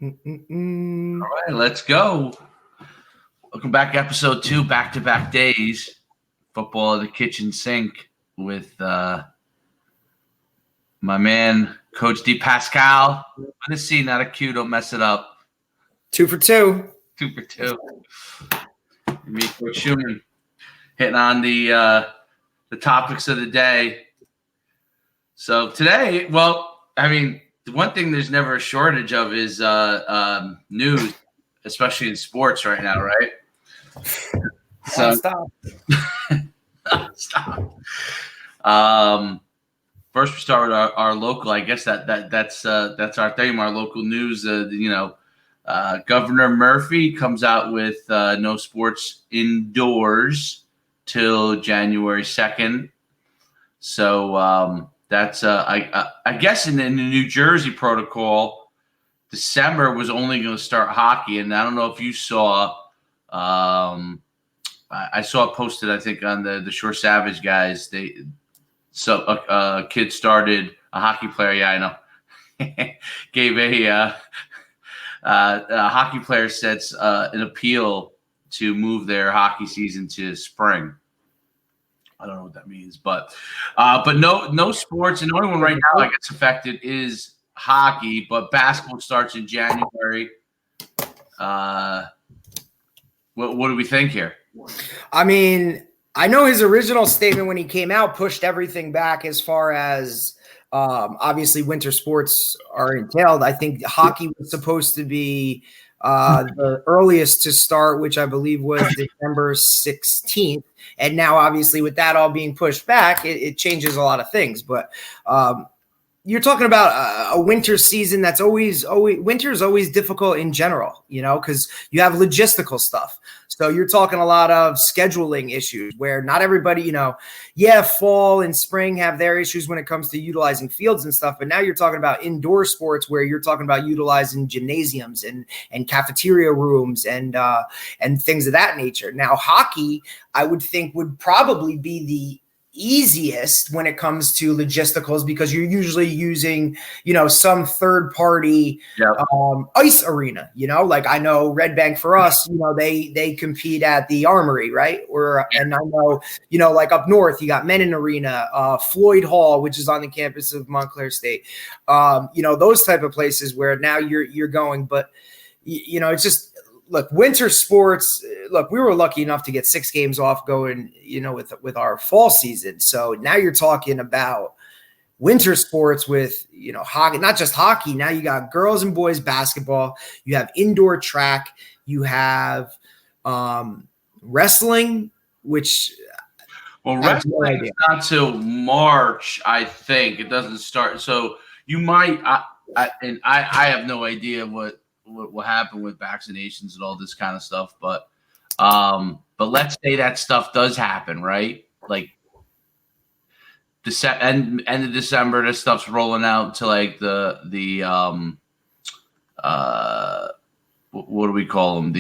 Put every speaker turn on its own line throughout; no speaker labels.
Mm-mm-mm.
All right, let's go. Welcome back, episode 2, back-to-back days. Football at the kitchen sink with my man, Coach D. Pascal. With a C, not a Q. Don't mess it up.
2 for 2.
2 for 2. Me, Coach Schumann, hitting on the topics of the day. So today, well, I mean, the one thing there's never a shortage of is news, especially in sports right now, right? So
Stop.
stop. First, we start with our local. I guess that's our theme. Our local news. Governor Murphy comes out with no sports indoors till January 2nd. So that's I guess in the New Jersey protocol, December was only going to start hockey, and I don't know if you saw. I saw it posted, I think, on the Shore Savage guys. A kid started, a hockey player. Yeah, I know. Gave a hockey player sets an appeal to move their hockey season to spring. I don't know what that means, but no sports, and the only one right now that gets affected is hockey. But basketball starts in January. What do we think here?
I mean, I know his original statement when he came out pushed everything back as far as obviously winter sports are entailed. I think hockey was supposed to be the earliest to start, which I believe was December 16th. And now, obviously, with that all being pushed back, it changes a lot of things. But you're talking about a winter season that's always winter is always difficult in general, because you have logistical stuff. So you're talking a lot of scheduling issues where not everybody, fall and spring have their issues when it comes to utilizing fields and stuff. But now you're talking about indoor sports where you're talking about utilizing gymnasiums and cafeteria rooms and things of that nature. Now, hockey, I would think, would probably be the easiest when it comes to logisticals because you're usually using, some third party ice arena, like I know Red Bank for us, they compete at the Armory, right? And I know, like up north, you got Menon Arena, Floyd Hall, which is on the campus of Montclair State, those type of places where now you're going, but it's just, look, winter sports. Look, we were lucky enough to get 6 games off going, with our fall season. So now you're talking about winter sports with, hockey, not just hockey. Now you got girls and boys basketball. You have indoor track. You have wrestling, which.
Well, wrestling is not till March, I think. It doesn't start. So you might, I have no idea what will happen with vaccinations and all this kind of stuff, but let's say that stuff does happen, right? Like end of December, this stuff's rolling out to like the what do we call them?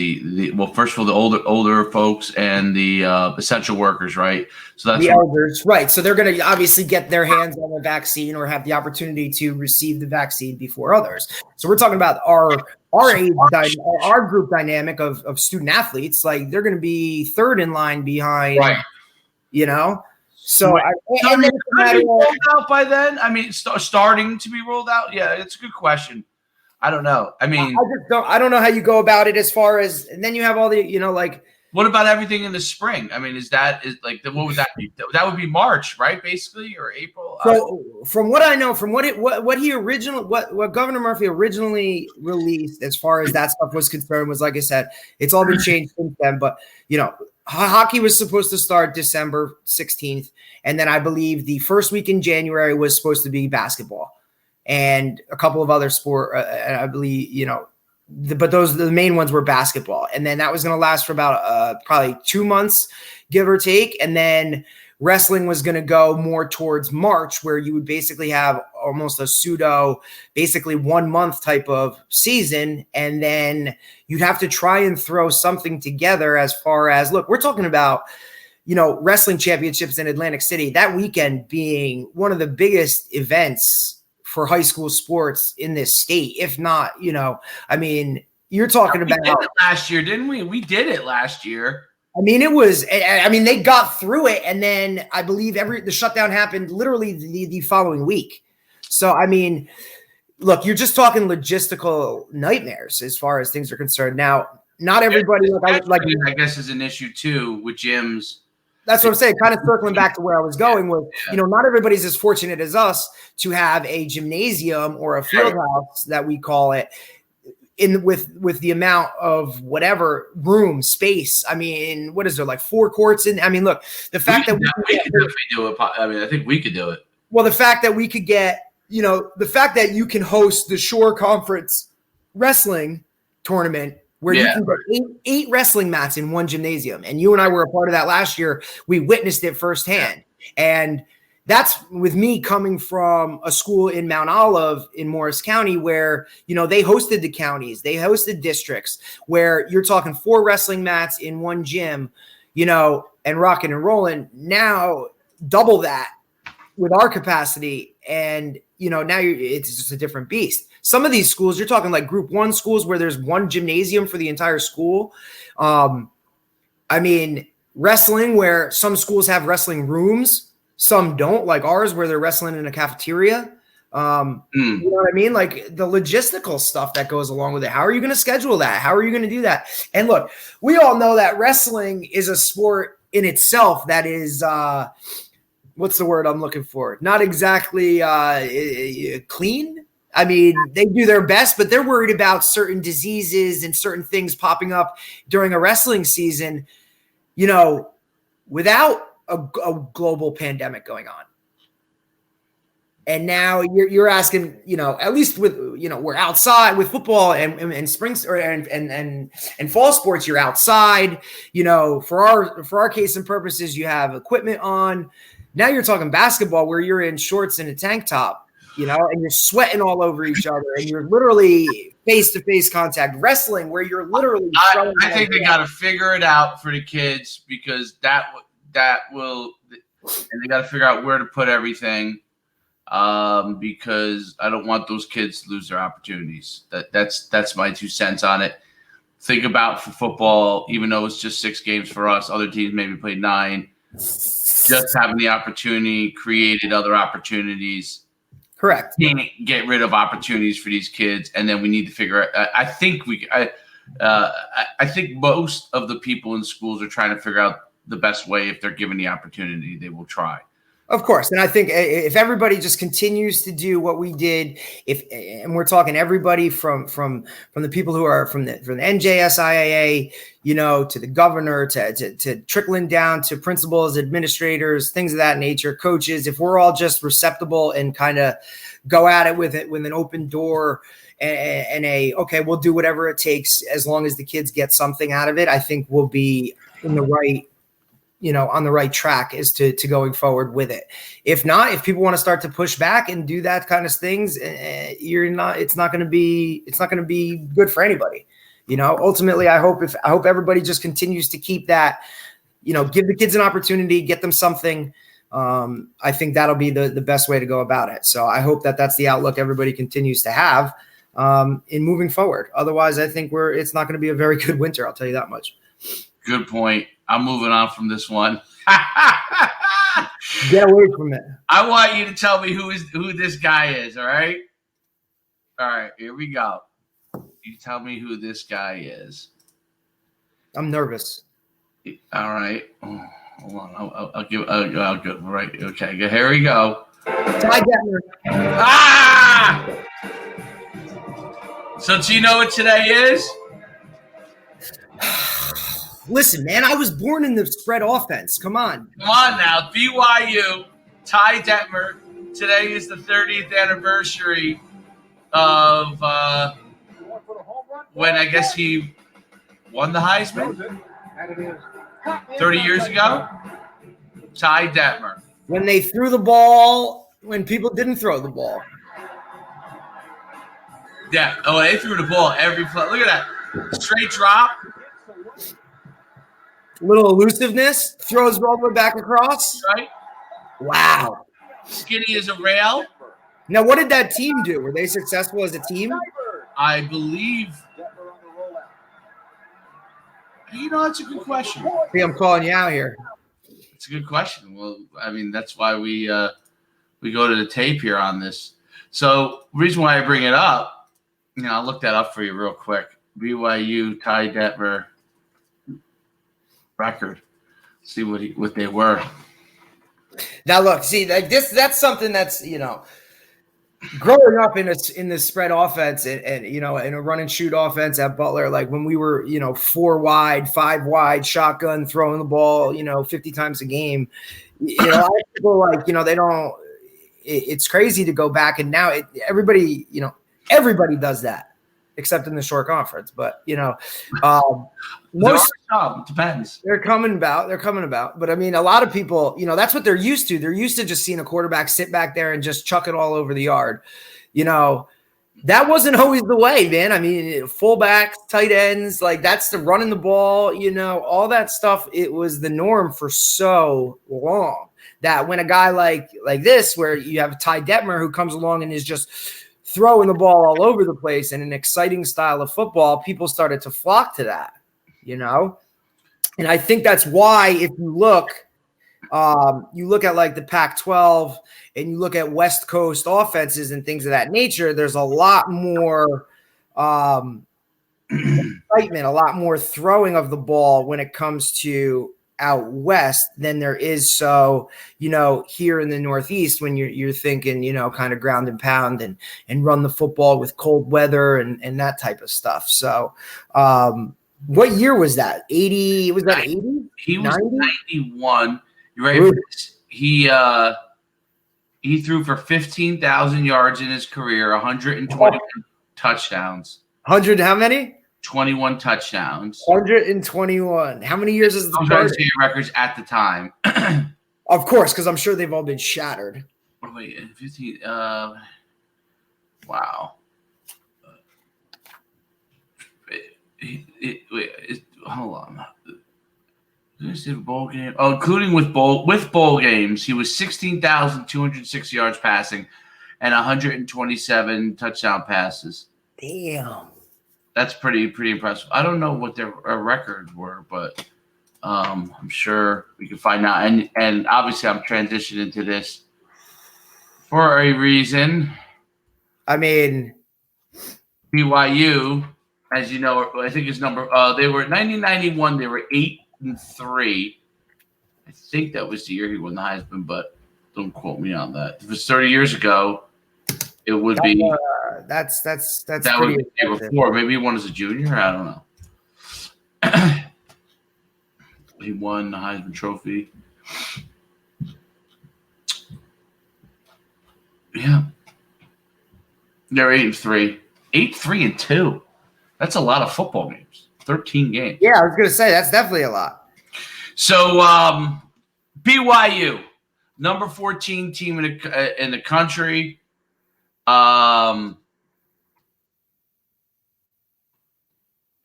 Well, first of all, the older folks and the essential workers, right? So that's
the elders, right? So they're going to obviously get their hands on the vaccine or have the opportunity to receive the vaccine before others. So we're talking about our group dynamic of student athletes. Like they're going to be third in line behind,
right?
So
right. Rolled out by then. I mean, starting to be rolled out. Yeah, it's a good question. I don't know. I mean,
I don't know how you go about it as far as, and then you have all the,
what about everything in the spring? I mean, what would that be? That would be March, right? Basically, or April.
So from what I know, from what Governor Murphy originally released as far as that stuff was concerned was, like I said, it's all been changed since then. But, hockey was supposed to start December 16th. And then I believe the first week in January was supposed to be basketball. And a couple of other sport, I believe, but the main ones were basketball. And then that was going to last for about probably 2 months, give or take. And then wrestling was going to go more towards March, where you would basically have almost a pseudo, basically 1 month type of season. And then you'd have to try and throw something together as far as, look, we're talking about, wrestling championships in Atlantic City, that weekend being one of the biggest events for high school sports in this state. If not, I mean, you're talking about
did it last year, didn't we? We did it last year.
I mean, they got through it, and then I believe the shutdown happened literally the following week. So, I mean, look, you're just talking logistical nightmares as far as things are concerned. Now, not everybody
I guess is an issue too with gyms.
That's what I'm saying. Kind of circling back to where I was going with, not everybody's as fortunate as us to have a gymnasium or a field house that we call it with the amount of whatever room space. I mean, what is there, like 4 courts in? I mean, look, the fact that we could
definitely do it. I mean, I think we could do it.
Well, the fact that we could get, the fact that you can host the Shore Conference wrestling tournament where you can get 8 wrestling mats in one gymnasium. And you and I were a part of that last year. We witnessed it firsthand. And that's with me coming from a school in Mount Olive in Morris County where, they hosted the counties, they hosted districts where you're talking 4 wrestling mats in one gym, and rocking and rolling. Now double that with our capacity. And, now it's just a different beast. Some of these schools, you're talking like group 1 schools where there's one gymnasium for the entire school. I mean, wrestling where some schools have wrestling rooms, some don't, like ours where they're wrestling in a cafeteria. You know what I mean? Like the logistical stuff that goes along with it. How are you going to schedule that? How are you going to do that? And look, we all know that wrestling is a sport in itself that is what's the word I'm looking for? Not exactly clean. I mean, they do their best, but they're worried about certain diseases and certain things popping up during a wrestling season, without a global pandemic going on. And now you're asking, at least with, we're outside with football and spring and fall sports, you're outside, for our case and purposes, you have equipment on. Now you're talking basketball where you're in shorts and a tank top, and you're sweating all over each other and you're literally face-to-face contact. Wrestling where you're literally
I think they got to figure it out for the kids because that will, and they got to figure out where to put everything because I don't want those kids to lose their opportunities. That's my 2 cents on it. Think about for football, even though it's just 6 games for us, other teams maybe played 9. Just having the opportunity created other opportunities.
Correct.
Can't get rid of opportunities for these kids, and then we need to figure out. I think most of the people in schools are trying to figure out the best way. If they're given the opportunity, they will try.
Of course. And I think if everybody just continues to do what we did, and we're talking everybody from the people who are from the NJSIAA, to the governor, to trickling down to principals, administrators, things of that nature, coaches, if we're all just receptible and kind of go at it with an open door and okay, we'll do whatever it takes as long as the kids get something out of it, I think we'll be in the right, on the right track as to going forward with it. If not, if people want to start to push back and do that kind of things, it's not going to be good for anybody. Ultimately, I hope everybody just continues to keep that, give the kids an opportunity, get them something. I think that'll be the best way to go about it. So I hope that's the outlook everybody continues to have in moving forward. Otherwise, I think it's not going to be a very good winter. I'll tell you that much.
Good point. I'm moving on from this one.
Get away from it.
I want you to tell me who this guy is, all right? All right, here we go. You tell me who this guy is.
I'm nervous.
All right. Oh, hold on. I'll give right. Okay, here we go.
Ty Detmer.
Ah! So do you know what today is?
Listen, man, I was born in the spread offense. Come on.
Come on now. BYU, Ty Detmer. Today is the 30th anniversary of when I guess he won the Heisman 30 years ago. Ty Detmer.
When they threw the ball, when people didn't throw the ball.
Yeah. Oh, they threw the ball every play. Look at that. Straight drop.
Little elusiveness, throws all the way back across.
Right.
Wow.
Skinny as a rail.
Now, what did that team do? Were they successful as a team?
I believe. That's a good question.
See, I'm calling you out here.
It's a good question. Well, I mean, that's why we go to the tape here on this. So, reason why I bring it up, I'll look that up for you real quick. BYU Ty Detmer record. See what they were.
Now, look, see, that's something that's growing up in this spread offense and in a run and shoot offense at Butler, like when we were 4 wide, 5 wide, shotgun, throwing the ball 50 times a game. People like they don't. It's crazy to go back and now everybody does that except in the short conference. But most
depends.
They're coming about. But I mean, a lot of people, that's what they're used to. They're used to just seeing a quarterback sit back there and just chuck it all over the yard. That wasn't always the way, man. I mean, fullbacks, tight ends, like that's the running the ball, all that stuff. It was the norm for so long that when a guy like this, where you have Ty Detmer who comes along and is just throwing the ball all over the place and an exciting style of football, people started to flock to that, And I think that's why if you look at like the Pac-12 and you look at West Coast offenses and things of that nature, there's a lot more excitement, a lot more throwing of the ball when it comes to out west than there is here in the Northeast when you're thinking kind of ground and pound and run the football with cold weather and that type of stuff. So what year was that? 80? Was that 80?
He was 91. You ready for this? He threw for 15,000 yards in his career, 121 touchdowns.
100 how many?
21 touchdowns.
121. How many years is the
NCAA records at the time?
Of course, because I'm sure they've all been shattered.
Wait, 15. Wow. Hold on. Bowl game. Oh, including with bowl games, he was 16,206 yards passing and 127 touchdown passes.
Damn.
That's pretty impressive. I don't know what their records were, but I'm sure we can find out. And obviously, I'm transitioning to this for a reason.
I mean,
BYU, as you know, I think his number. They were 1991. They were 8-3. I think that was the year he won the Heisman, but don't quote me on that. If it was 30 years ago, it would be.
That's
that would be the year before. Maybe he won as a junior. I don't know. He won the Heisman Trophy. Yeah, they're 8-3, 8-3-2. That's a lot of football games. 13 games.
Yeah, I was gonna say that's definitely a lot.
So BYU, number 14 team in the country.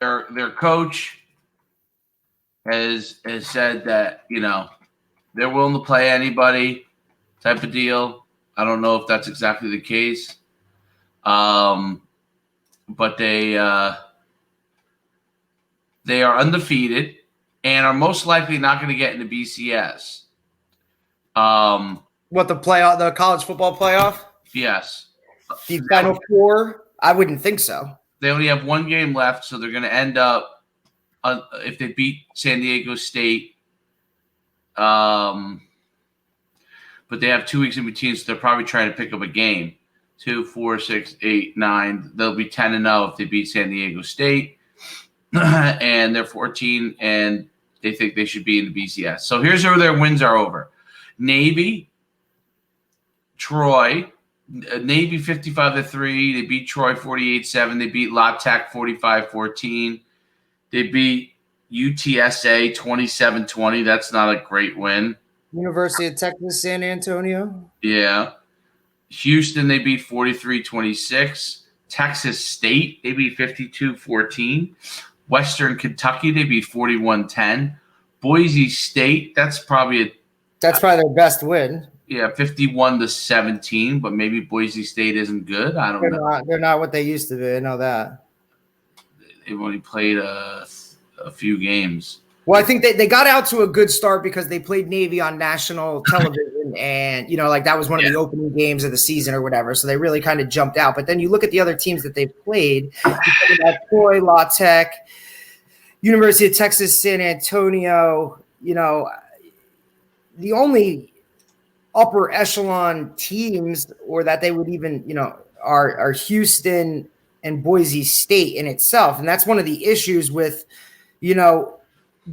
Their coach has said that they're willing to play anybody type of deal. I don't know if that's exactly the case, but they are undefeated and are most likely not going to get into BCS.
What the college football playoff?
Yes.
The Final Four? I wouldn't think so.
They only have one game left, so they're going to end up if they beat San Diego State. But they have 2 weeks in between, so they're probably trying to pick up a game. 2, 4, 6, 8, 9. They'll be 10-0 if they beat San Diego State, and they're 14, and they think they should be in the BCS. So here's where their wins are over: Navy, Troy. Navy 55-3. They beat Troy 48-7. They beat La Tech 45-14. They beat UTSA 27-20. That's not a great win.
University of Texas, San Antonio.
Yeah. Houston, they beat 43-26. Texas State, they beat 52-14. Western Kentucky, they beat 41-10. Boise State, that's probably
their best win.
51-17, but maybe Boise State isn't good. I don't know.
They're not what they used to be. I know that.
They've only played a few games.
Well, I think they got out to a good start because they played Navy on national television, and like that was one of the opening games of the season or whatever. So they really kind of jumped out. But then you look at the other teams that they've played: Troy, La Tech, University of Texas, San Antonio. The only upper echelon teams, or that they would even are Houston and Boise State in itself, and that's one of the issues with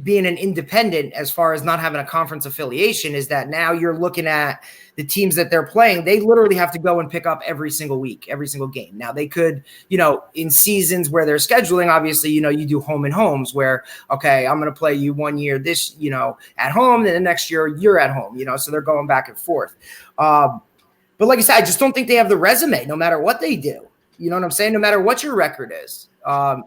being an independent as far as not having a conference affiliation, is that now you're looking at the teams that they're playing. They literally have to go and pick up every single week, every single game. Now they could, in seasons where they're scheduling, obviously, you do home and homes where, okay, I'm going to play you 1 year this, at home, and the next year you're at home, so they're going back and forth. But like I said, I just don't think they have the resume no matter what they do. You know what I'm saying? No matter what your record is.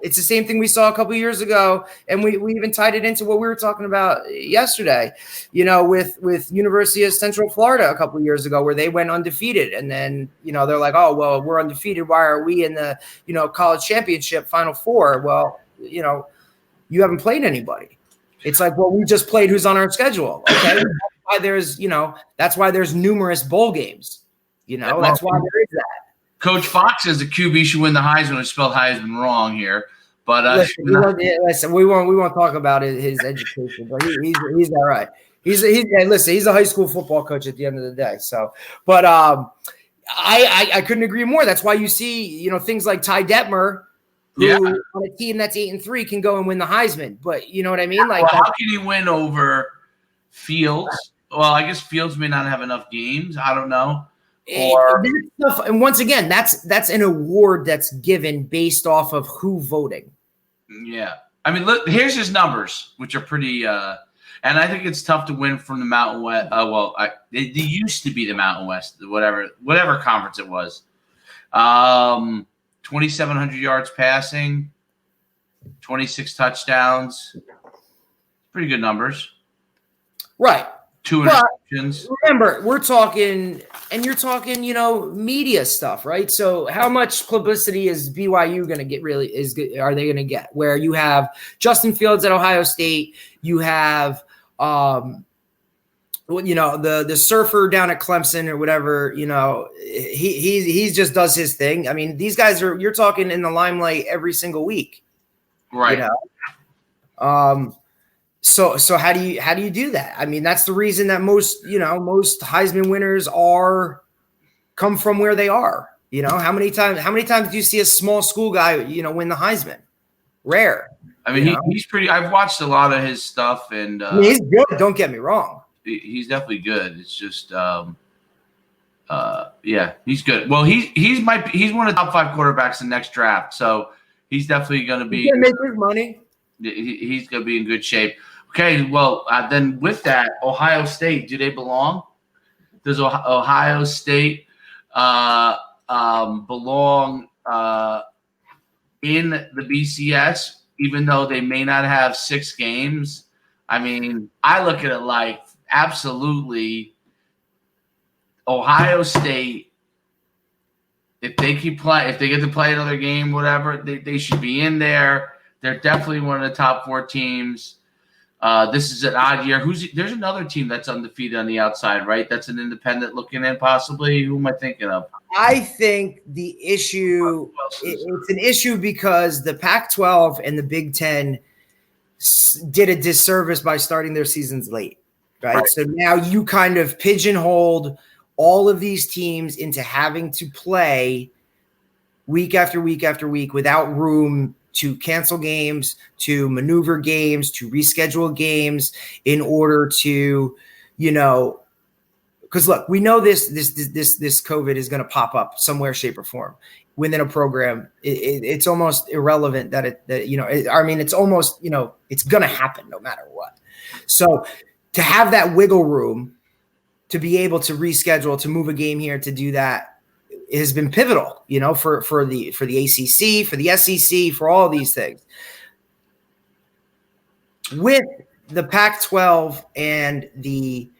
It's the same thing we saw a couple of years ago, and we even tied it into what we were talking about yesterday, with University of Central Florida a couple of years ago, where they went undefeated, and then they're like, oh well, we're undefeated. Why are we in the college championship Final Four? Well, you haven't played anybody. It's like, well, we just played who's on our schedule. Okay, that's why there's numerous bowl games. That's why there is that.
Coach Fox says the QB should win the Heisman. I spelled Heisman wrong here, but
listen, we won't talk about his education, but he's all right. He's a high school football coach at the end of the day. So, but I couldn't agree more. That's why you see things like Ty Detmer, who on a team that's 8-3 can go and win the Heisman. But you know what I mean? Like,
how can he win over Fields? Well, I guess Fields may not have enough games. I don't know.
And once again, that's an award that's given based off of who voting.
Yeah, I mean, look, here's his numbers, which are pretty. And I think it's tough to win from the Mountain West. They used to be the Mountain West, whatever conference it was. 2,700 yards passing, 26 touchdowns, pretty good numbers.
Right.
2 interceptions.
Remember, we're talking, and you're talking, media stuff, right? So, how much publicity is BYU going to get? Are they going to get? Where you have Justin Fields at Ohio State, you have, the surfer down at Clemson or whatever. He just does his thing. I mean, these guys you're talking in the limelight every single week,
right?
So how do you do that? I mean, that's the reason that most Heisman winners come from where they are. How many times do you see a small school guy, win the Heisman? Rare.
I mean, he's pretty. I've watched a lot of his stuff, and
he's good. Don't get me wrong.
He's definitely good. It's just, he's good. Well, he's one of the top 5 quarterbacks in the next draft, so he's definitely going to be.
He's going to make his money.
He's going to be in good shape. Okay, well, then with that, Ohio State, do they belong? Does Ohio State belong in the BCS, even though they may not have 6 games? I mean, I look at it like absolutely Ohio State, if they keep playing, if they get to play another game, whatever, they should be in there. They're definitely one of the top 4 teams. This is an odd year. There's another team that's undefeated on the outside, right? That's an independent looking in, possibly. Who am I thinking of?
I think the issue it's an issue because the Pac-12 and the Big Ten did a disservice by starting their seasons late, right? So now you kind of pigeonholed all of these teams into having to play week after week after week without room to cancel games, to maneuver games, to reschedule games in order to, because look, we know this COVID is going to pop up somewhere, shape, or form within a program. It's almost irrelevant it's almost, it's going to happen no matter what. So to have that wiggle room to be able to reschedule, to move a game here, to do that, has been pivotal, for the ACC, for the SEC, for all these things. With the Pac-12 and the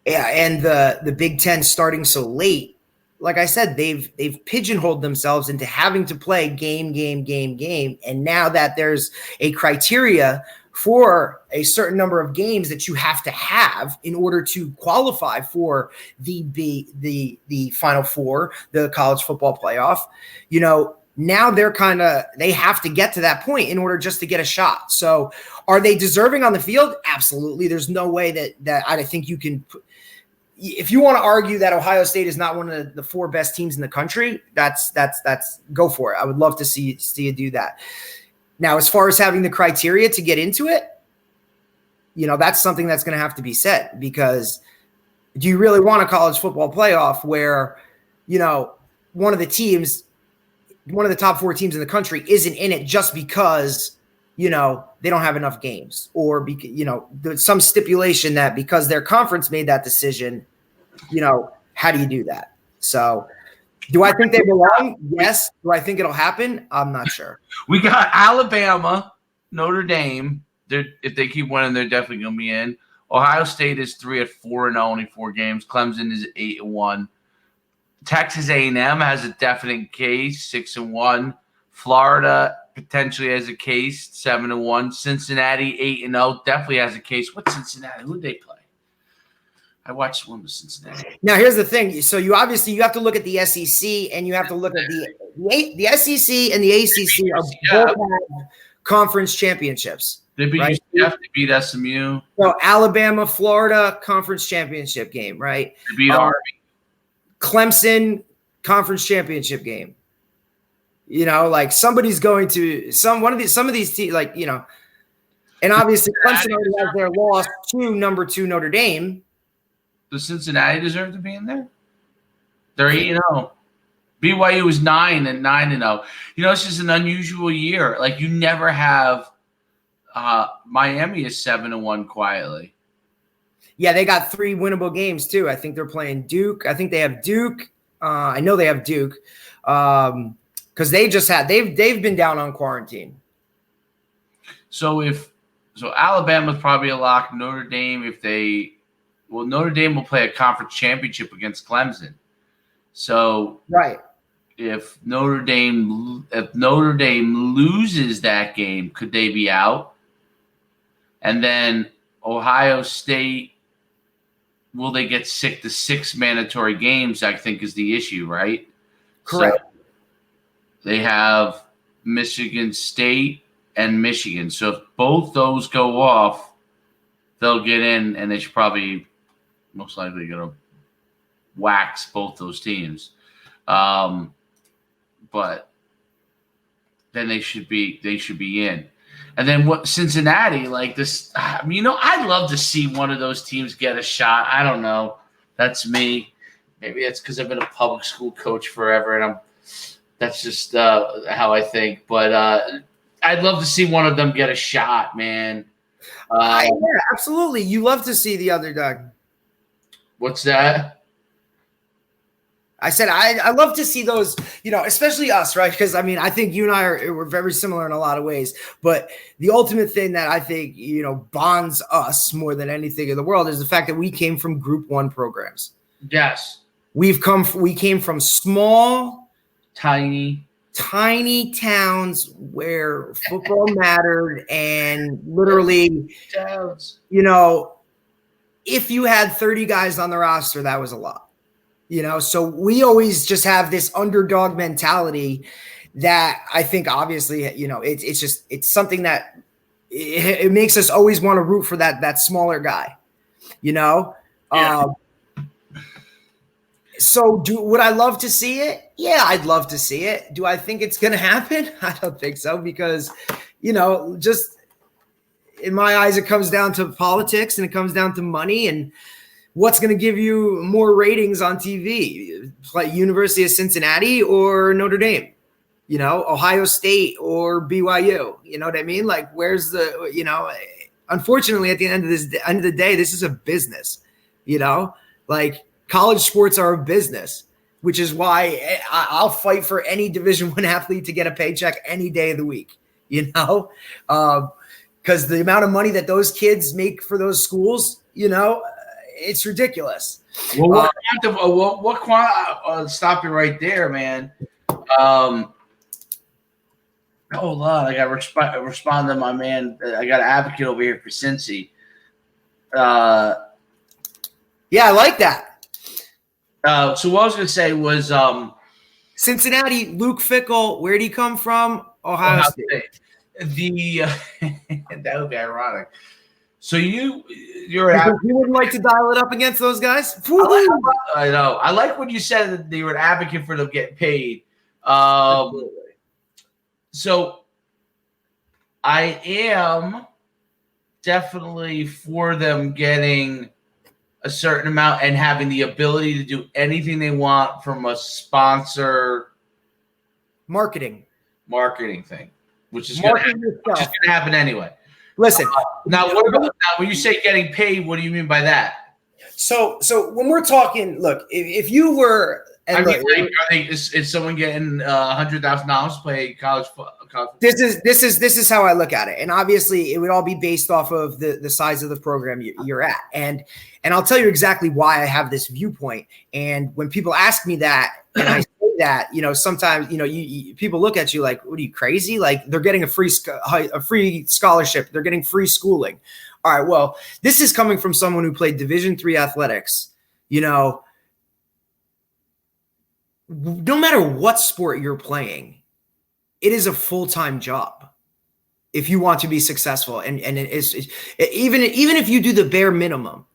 Yeah, and the Big Ten starting so late, like I said, they've pigeonholed themselves into having to play game. And now that there's a criteria for a certain number of games that you have to have in order to qualify for the Final Four, the college football playoff, now they have to get to that point in order just to get a shot. So are they deserving on the field? Absolutely. There's no way that I think you can – if you want to argue that Ohio State is not one of the 4 best teams in the country, that's go for it. I would love to see you do that. Now, as far as having the criteria to get into it, that's something that's going to have to be said, because do you really want a college football playoff where, one of the top 4 teams in the country isn't in it just because, they don't have enough games, or there's some stipulation that because their conference made that decision, how do you do that? So do I think they belong? Yes. Do I think it'll happen? I'm not sure.
We got Alabama, Notre Dame. If they keep winning, they're definitely going to be in. Ohio State is 3-4-0, only 4 games. Clemson is 8-1. Texas A&M has a definite case, 6-1. Florida potentially has a case, 7-1. Cincinnati 8-0, definitely has a case. What's Cincinnati? Who did they play? I watched one with Cincinnati.
Now here's the thing. So you have to look at the SEC, and you have to look at the SEC and the ACC are both have conference championships.
They beat
right?
UCF, they beat SMU.
So Alabama, Florida conference championship game, right?
They beat Army.
Clemson conference championship game. Somebody's going to some of these teams, and obviously Clemson already has their loss to number 2 Notre Dame.
Does Cincinnati deserve to be in there? They're 8-0. BYU is 9-0. It's just an unusual year. You never have Miami is 7-1 quietly.
Yeah, they got 3 winnable games too. I think they're playing Duke. I think they have Duke. I know they have Duke because they've been down on quarantine.
So Alabama's probably a lock. Notre Dame, Notre Dame will play a conference championship against Clemson. So
right,
if Notre Dame loses that game, could they be out? And then Ohio State, will they get sick to 6 mandatory games? I think is the issue, right?
Correct.
So they have Michigan State and Michigan. So if both those go off, they'll get in, and they should probably most likely going to wax both those teams. But then they should be in. And then what Cincinnati, this, I'd love to see one of those teams get a shot. I don't know. That's me. Maybe it's because I've been a public school coach forever, and that's just how I think. But I'd love to see one of them get a shot, man.
Yeah, absolutely. You love to see the underdog.
What's that?
I said I love to see those, especially us, right? Because, I think you and we're very similar in a lot of ways. But the ultimate thing that I think, bonds us more than anything in the world is the fact that we came from Group 1 programs.
Yes.
We came from small,
tiny
towns where football mattered, and literally, if you had 30 guys on the roster, that was a lot. So we always just have this underdog mentality that I think obviously, it's something that it makes us always want to root for that smaller guy, Yeah. So would I love to see it? Yeah, I'd love to see it. Do I think it's going to happen? I don't think so, because, just in my eyes, it comes down to politics, and it comes down to money, and what's going to give you more ratings on TV, like University of Cincinnati or Notre Dame, Ohio State or BYU, you know what I mean? Where's the, unfortunately, at the end of the day, this is a business, college sports are a business, which is why I'll fight for any Division I athlete to get a paycheck any day of the week, because the amount of money that those kids make for those schools, it's ridiculous.
Well, stop you right there, man. Hold on, I got to respond to my man. I got an advocate over here for Cincy.
Yeah, I like that.
So what I was going to say was
Cincinnati, Luke Fickell. Where'd he come from? Ohio State.
That would be ironic. So you're
you wouldn't like to dial it up against those guys?
I know. I like when you said that they were an advocate for them getting paid. So I am definitely for them getting a certain amount and having the ability to do anything they want from a sponsor
marketing
thing, which is going to happen anyway.
Listen,
now when you say getting paid, what do you mean by that?
So when we're talking, look, if you were,
is someone getting $100,000 to play college football?
This is how I look at it, and obviously it would all be based off of the size of the program you're at, and I'll tell you exactly why I have this viewpoint. And when people ask me that, and I say that, sometimes people look at you like, "What are you, crazy?" Like they're getting a free scholarship, they're getting free schooling. All right, well, this is coming from someone who played Division III athletics. No matter what sport you're playing, it is a full-time job if you want to be successful. And it's even if you do the bare minimum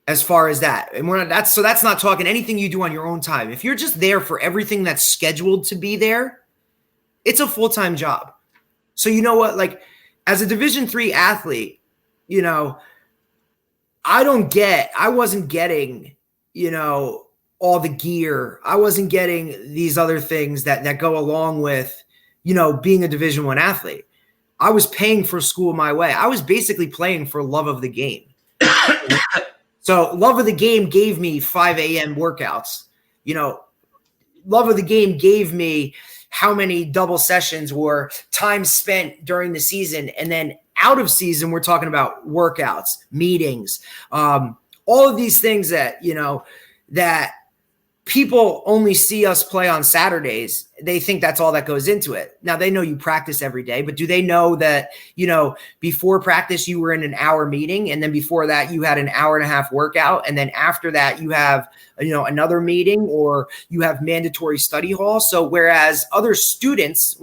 as far as that, and that's not talking anything you do on your own time. If you're just there for everything that's scheduled to be there, it's a full-time job. So you know what, like as a Division III athlete, I wasn't getting, all the gear. I wasn't getting these other things that go along with, being a Division I athlete. I was paying for school my way. I was basically playing for love of the game. So love of the game gave me 5 a.m. workouts. Love of the game gave me how many double sessions were time spent during the season. And then out of season, we're talking about workouts, meetings, all of these things that, that people only see us play on Saturdays. They think that's all that goes into it. Now they know you practice every day, but do they know that, before practice you were in an hour meeting, and then before that you had an hour and a half workout, and then after that you have, another meeting, or you have mandatory study hall. So whereas other students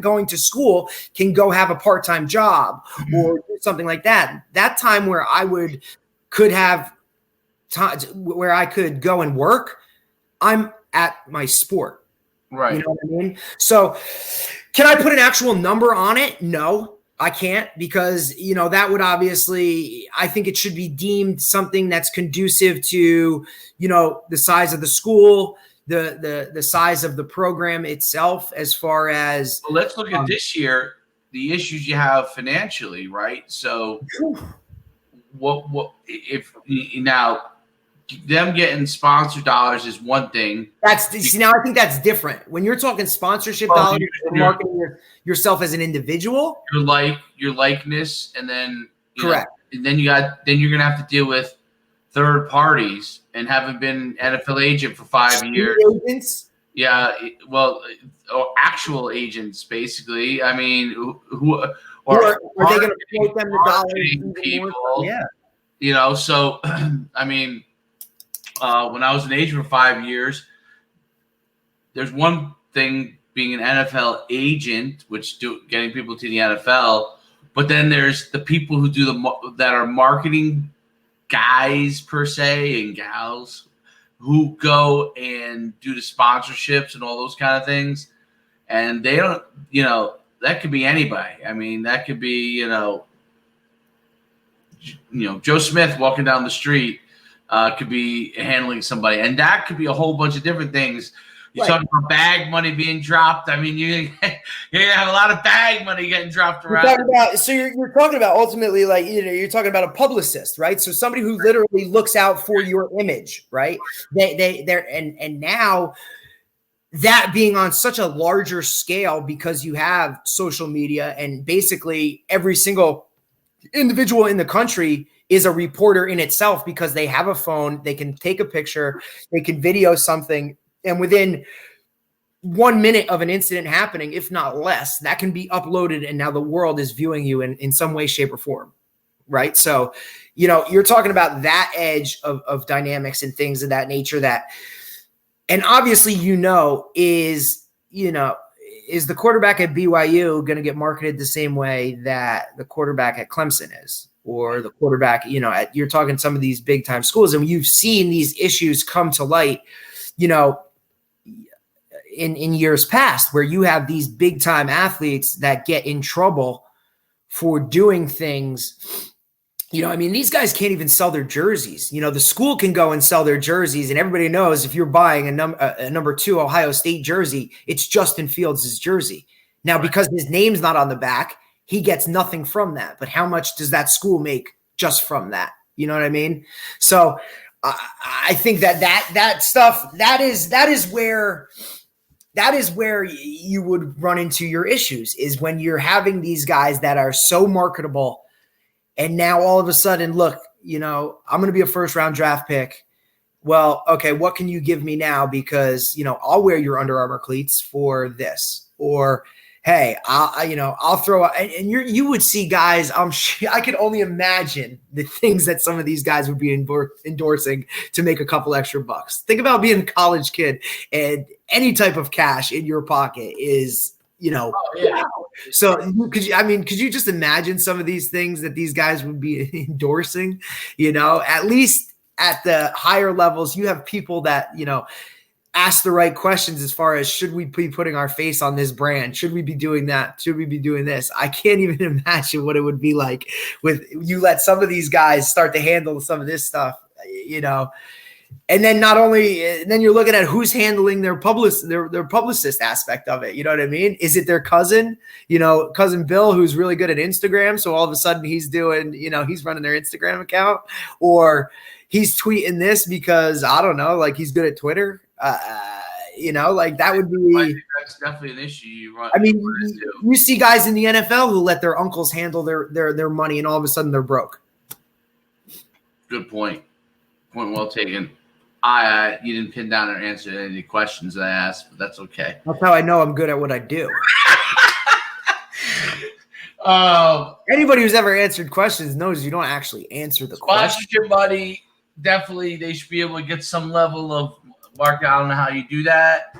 going to school can go have a part-time job or do something like that, that time where could have time where I could go and work, I'm at my sport.
Right.
You know what I mean? So can I put an actual number on it? No, I can't, because, that would obviously, I think it should be deemed something that's conducive to, the size of the school, the size of the program itself, as far as.
Well, let's look at this year, the issues you have financially, right? So what if now them getting sponsor dollars is one thing.
Now I think that's different. When you're talking sponsorship dollars, you're marketing yourself as an individual,
your likeness, and then
correct.
And then you're gonna have to deal with third parties, and having been NFL agent for 5 years.
Agents?
Yeah, well, or actual agents, basically. I mean, who are they going to quote them the dollars? People,
yeah.
So I mean, when I was an agent for 5 years, there's one thing being an NFL agent, which getting people to the NFL, but then there's the people who that are marketing guys per se and gals who go and do the sponsorships and all those kind of things, and they don't, that could be anybody. I mean, that could be, Joe Smith walking down the street could be handling somebody, and that could be a whole bunch of different things. You're talking about bag money being dropped. I mean, you're gonna have a lot of bag money getting dropped around.
You're talking about ultimately, like, you're talking about a publicist, right? So somebody who literally looks out for your image, right? And now that being on such a larger scale, because you have social media, and basically every single individual in the country is a reporter in itself because they have a phone, they can take a picture, they can video something, and within 1 minute of an incident happening, if not less, that can be uploaded, and now the world is viewing you in some way, shape, or form, right? So, you're talking about that edge of dynamics and things of that nature and obviously, is the quarterback at BYU going to get marketed the same way that the quarterback at Clemson is, or the quarterback, you're talking some of these big time schools, and you've seen these issues come to light, in years past, where you have these big time athletes that get in trouble for doing things. These guys can't even sell their jerseys. The school can go and sell their jerseys, and everybody knows if you're buying a number 2 Ohio State jersey, it's Justin Fields' jersey. Now, because his name's not on the back, he gets nothing from that. But how much does that school make just from that? You know what I mean? So I think that stuff, that is where you would run into your issues, is when you're having these guys that are so marketable. And now all of a sudden, look, I'm going to be a first round draft pick. Well, okay, what can you give me now? Because, I'll wear your Under Armour cleats for this. Or, hey, I'll throw out, and you would see guys, I could only imagine the things that some of these guys would be endorsing to make a couple extra bucks. Think about being a college kid, and any type of cash in your pocket is, wow. So could you just imagine some of these things that these guys would be endorsing? At least at the higher levels, you have people that, ask the right questions as far as, should we be putting our face on this brand? Should we be doing that? Should we be doing this? I can't even imagine what it would be like with you let some of these guys start to handle some of this stuff, And then then you're looking at who's handling their publicist aspect of it. You know what I mean? Is it their cousin, cousin Bill, who's really good at Instagram? So all of a sudden he's doing, he's running their Instagram account, or he's tweeting this because, I don't know, like he's good at Twitter. Like that would be.
I think that's definitely an issue.
You see guys in the NFL who let their uncles handle their money, and all of a sudden they're broke.
Good point. Point well taken. You didn't pin down or answer any of the questions that I asked, but that's okay.
That's how I know I'm good at what I do. Anybody who's ever answered questions knows you don't actually answer the question.
Sponsorship money, definitely they should be able to get some level of market. I don't know how you do that.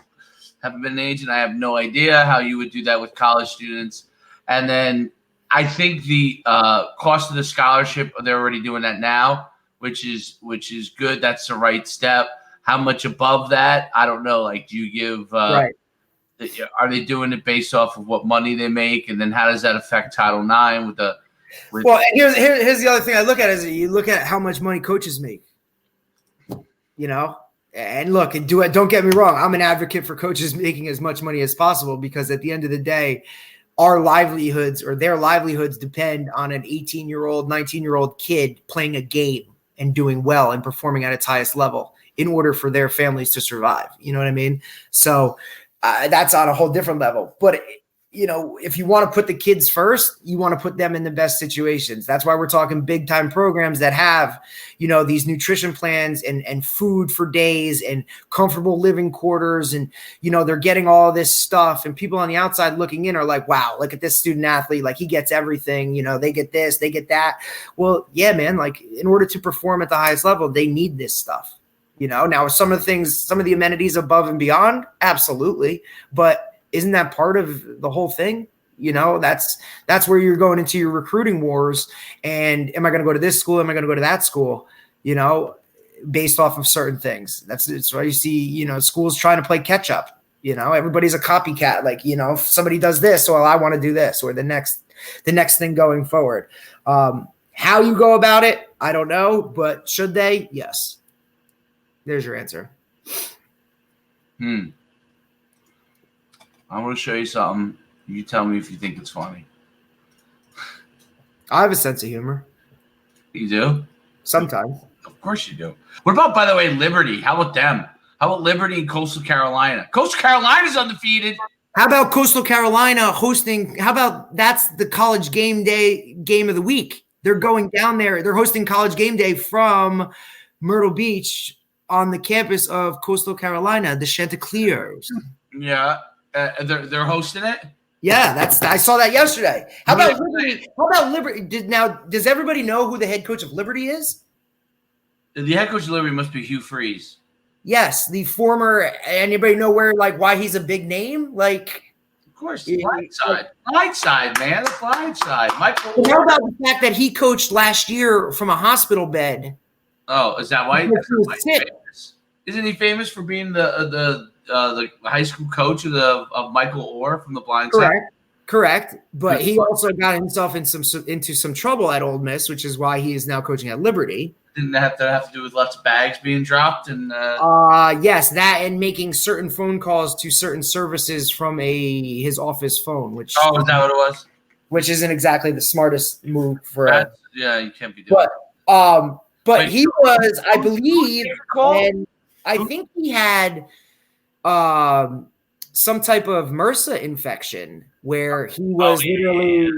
Haven't been an agent. I have no idea how you would do that with college students. And then I think the cost of the scholarship, they're already doing that now, which is good. That's the right step. How much above that? I don't know. Like, do you give? Right. Are they doing it based off of what money they make, and then how does that affect Title IX
Well, here's the other thing I look at is you look at how much money coaches make. And look, and don't get me wrong. I'm an advocate for coaches making as much money as possible, because at the end of the day, our livelihoods or their livelihoods depend on an 18-year-old, 19-year-old kid playing a game and doing well and performing at its highest level in order for their families to survive. You know what I mean? So that's on a whole different level. But, if you want to put the kids first, you want to put them in the best situations. That's why we're talking big time programs that have, these nutrition plans and food for days and comfortable living quarters. And, they're getting all this stuff, and people on the outside looking in are like, wow, look at this student athlete. Like, he gets everything, they get this, they get that. Well, yeah, man, like, in order to perform at the highest level, they need this stuff. Now some of the amenities above and beyond, absolutely. But isn't that part of the whole thing? That's where you're going into your recruiting wars. And am I going to go to this school? Am I going to go to that school? Based off of certain things. That's why you see, schools trying to play catch up. Everybody's a copycat. Like, if somebody does this, well, I want to do this, or the next thing going forward. How you go about it, I don't know, but should they? Yes. There's your answer.
I want to show you something. You tell me if you think it's funny.
I have a sense of humor.
You do?
Sometimes.
Of course you do. What about, by the way, Liberty? How about them? How about Liberty and Coastal Carolina? Coastal Carolina's undefeated.
How about Coastal Carolina hosting? How about that's the college game of the week? they're going down there. They're hosting College Game Day from Myrtle Beach on the campus of Coastal Carolina, the Chanticleers.
Yeah, they're hosting it.
Yeah, I saw that yesterday. How about Liberty? How about Liberty? Does everybody know who the head coach of Liberty is?
The head coach of Liberty must be Hugh Freeze.
Yes, the former. Anybody know why he's a big name? Like,
of course, the blind side, man, the blind side. Michael.
How about the fact that he coached last year from a hospital bed?
Oh, is that why? He's famous? Isn't he famous for being the high school coach of Michael Orr from the blind side?
Correct. But he also got himself into some trouble at Ole Miss, which is why he is now coaching at Liberty.
Didn't that have to do with lots of bags being dropped and?
Yes, that and making certain phone calls to certain services from his office phone. Which
is that what it was?
Which isn't exactly the smartest move for.
Yeah, you can't be doing.
But he was, I believe, and I think he had some type of MRSA infection where he was literally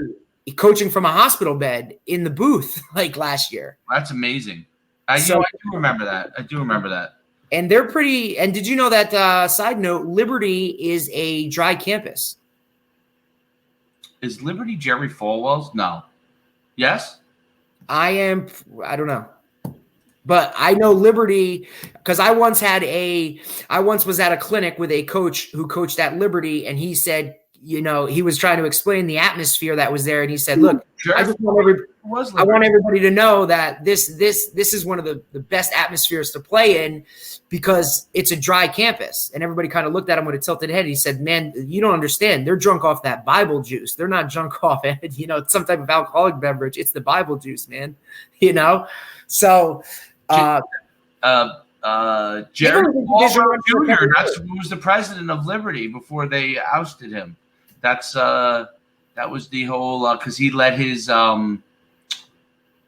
coaching from a hospital bed in the booth like last year.
That's amazing. I do remember that.
And they're pretty. And did you know that? Side note: Liberty is a dry campus.
Is Liberty Jerry Falwell's? No. Yes.
I don't know. But I know Liberty because I once was at a clinic with a coach who coached at Liberty, and he said, he was trying to explain the atmosphere that was there, and he said, "Look, I just want everybody to know that this is one of the best atmospheres to play in because it's a dry campus." And everybody kind of looked at him with a tilted head. He said, "Man, you don't understand. They're drunk off that Bible juice. They're not drunk off some type of alcoholic beverage. It's the Bible juice, man." So.
Jerry Falwell Jr. That's who was the president of Liberty before they ousted him. That was the whole because he let his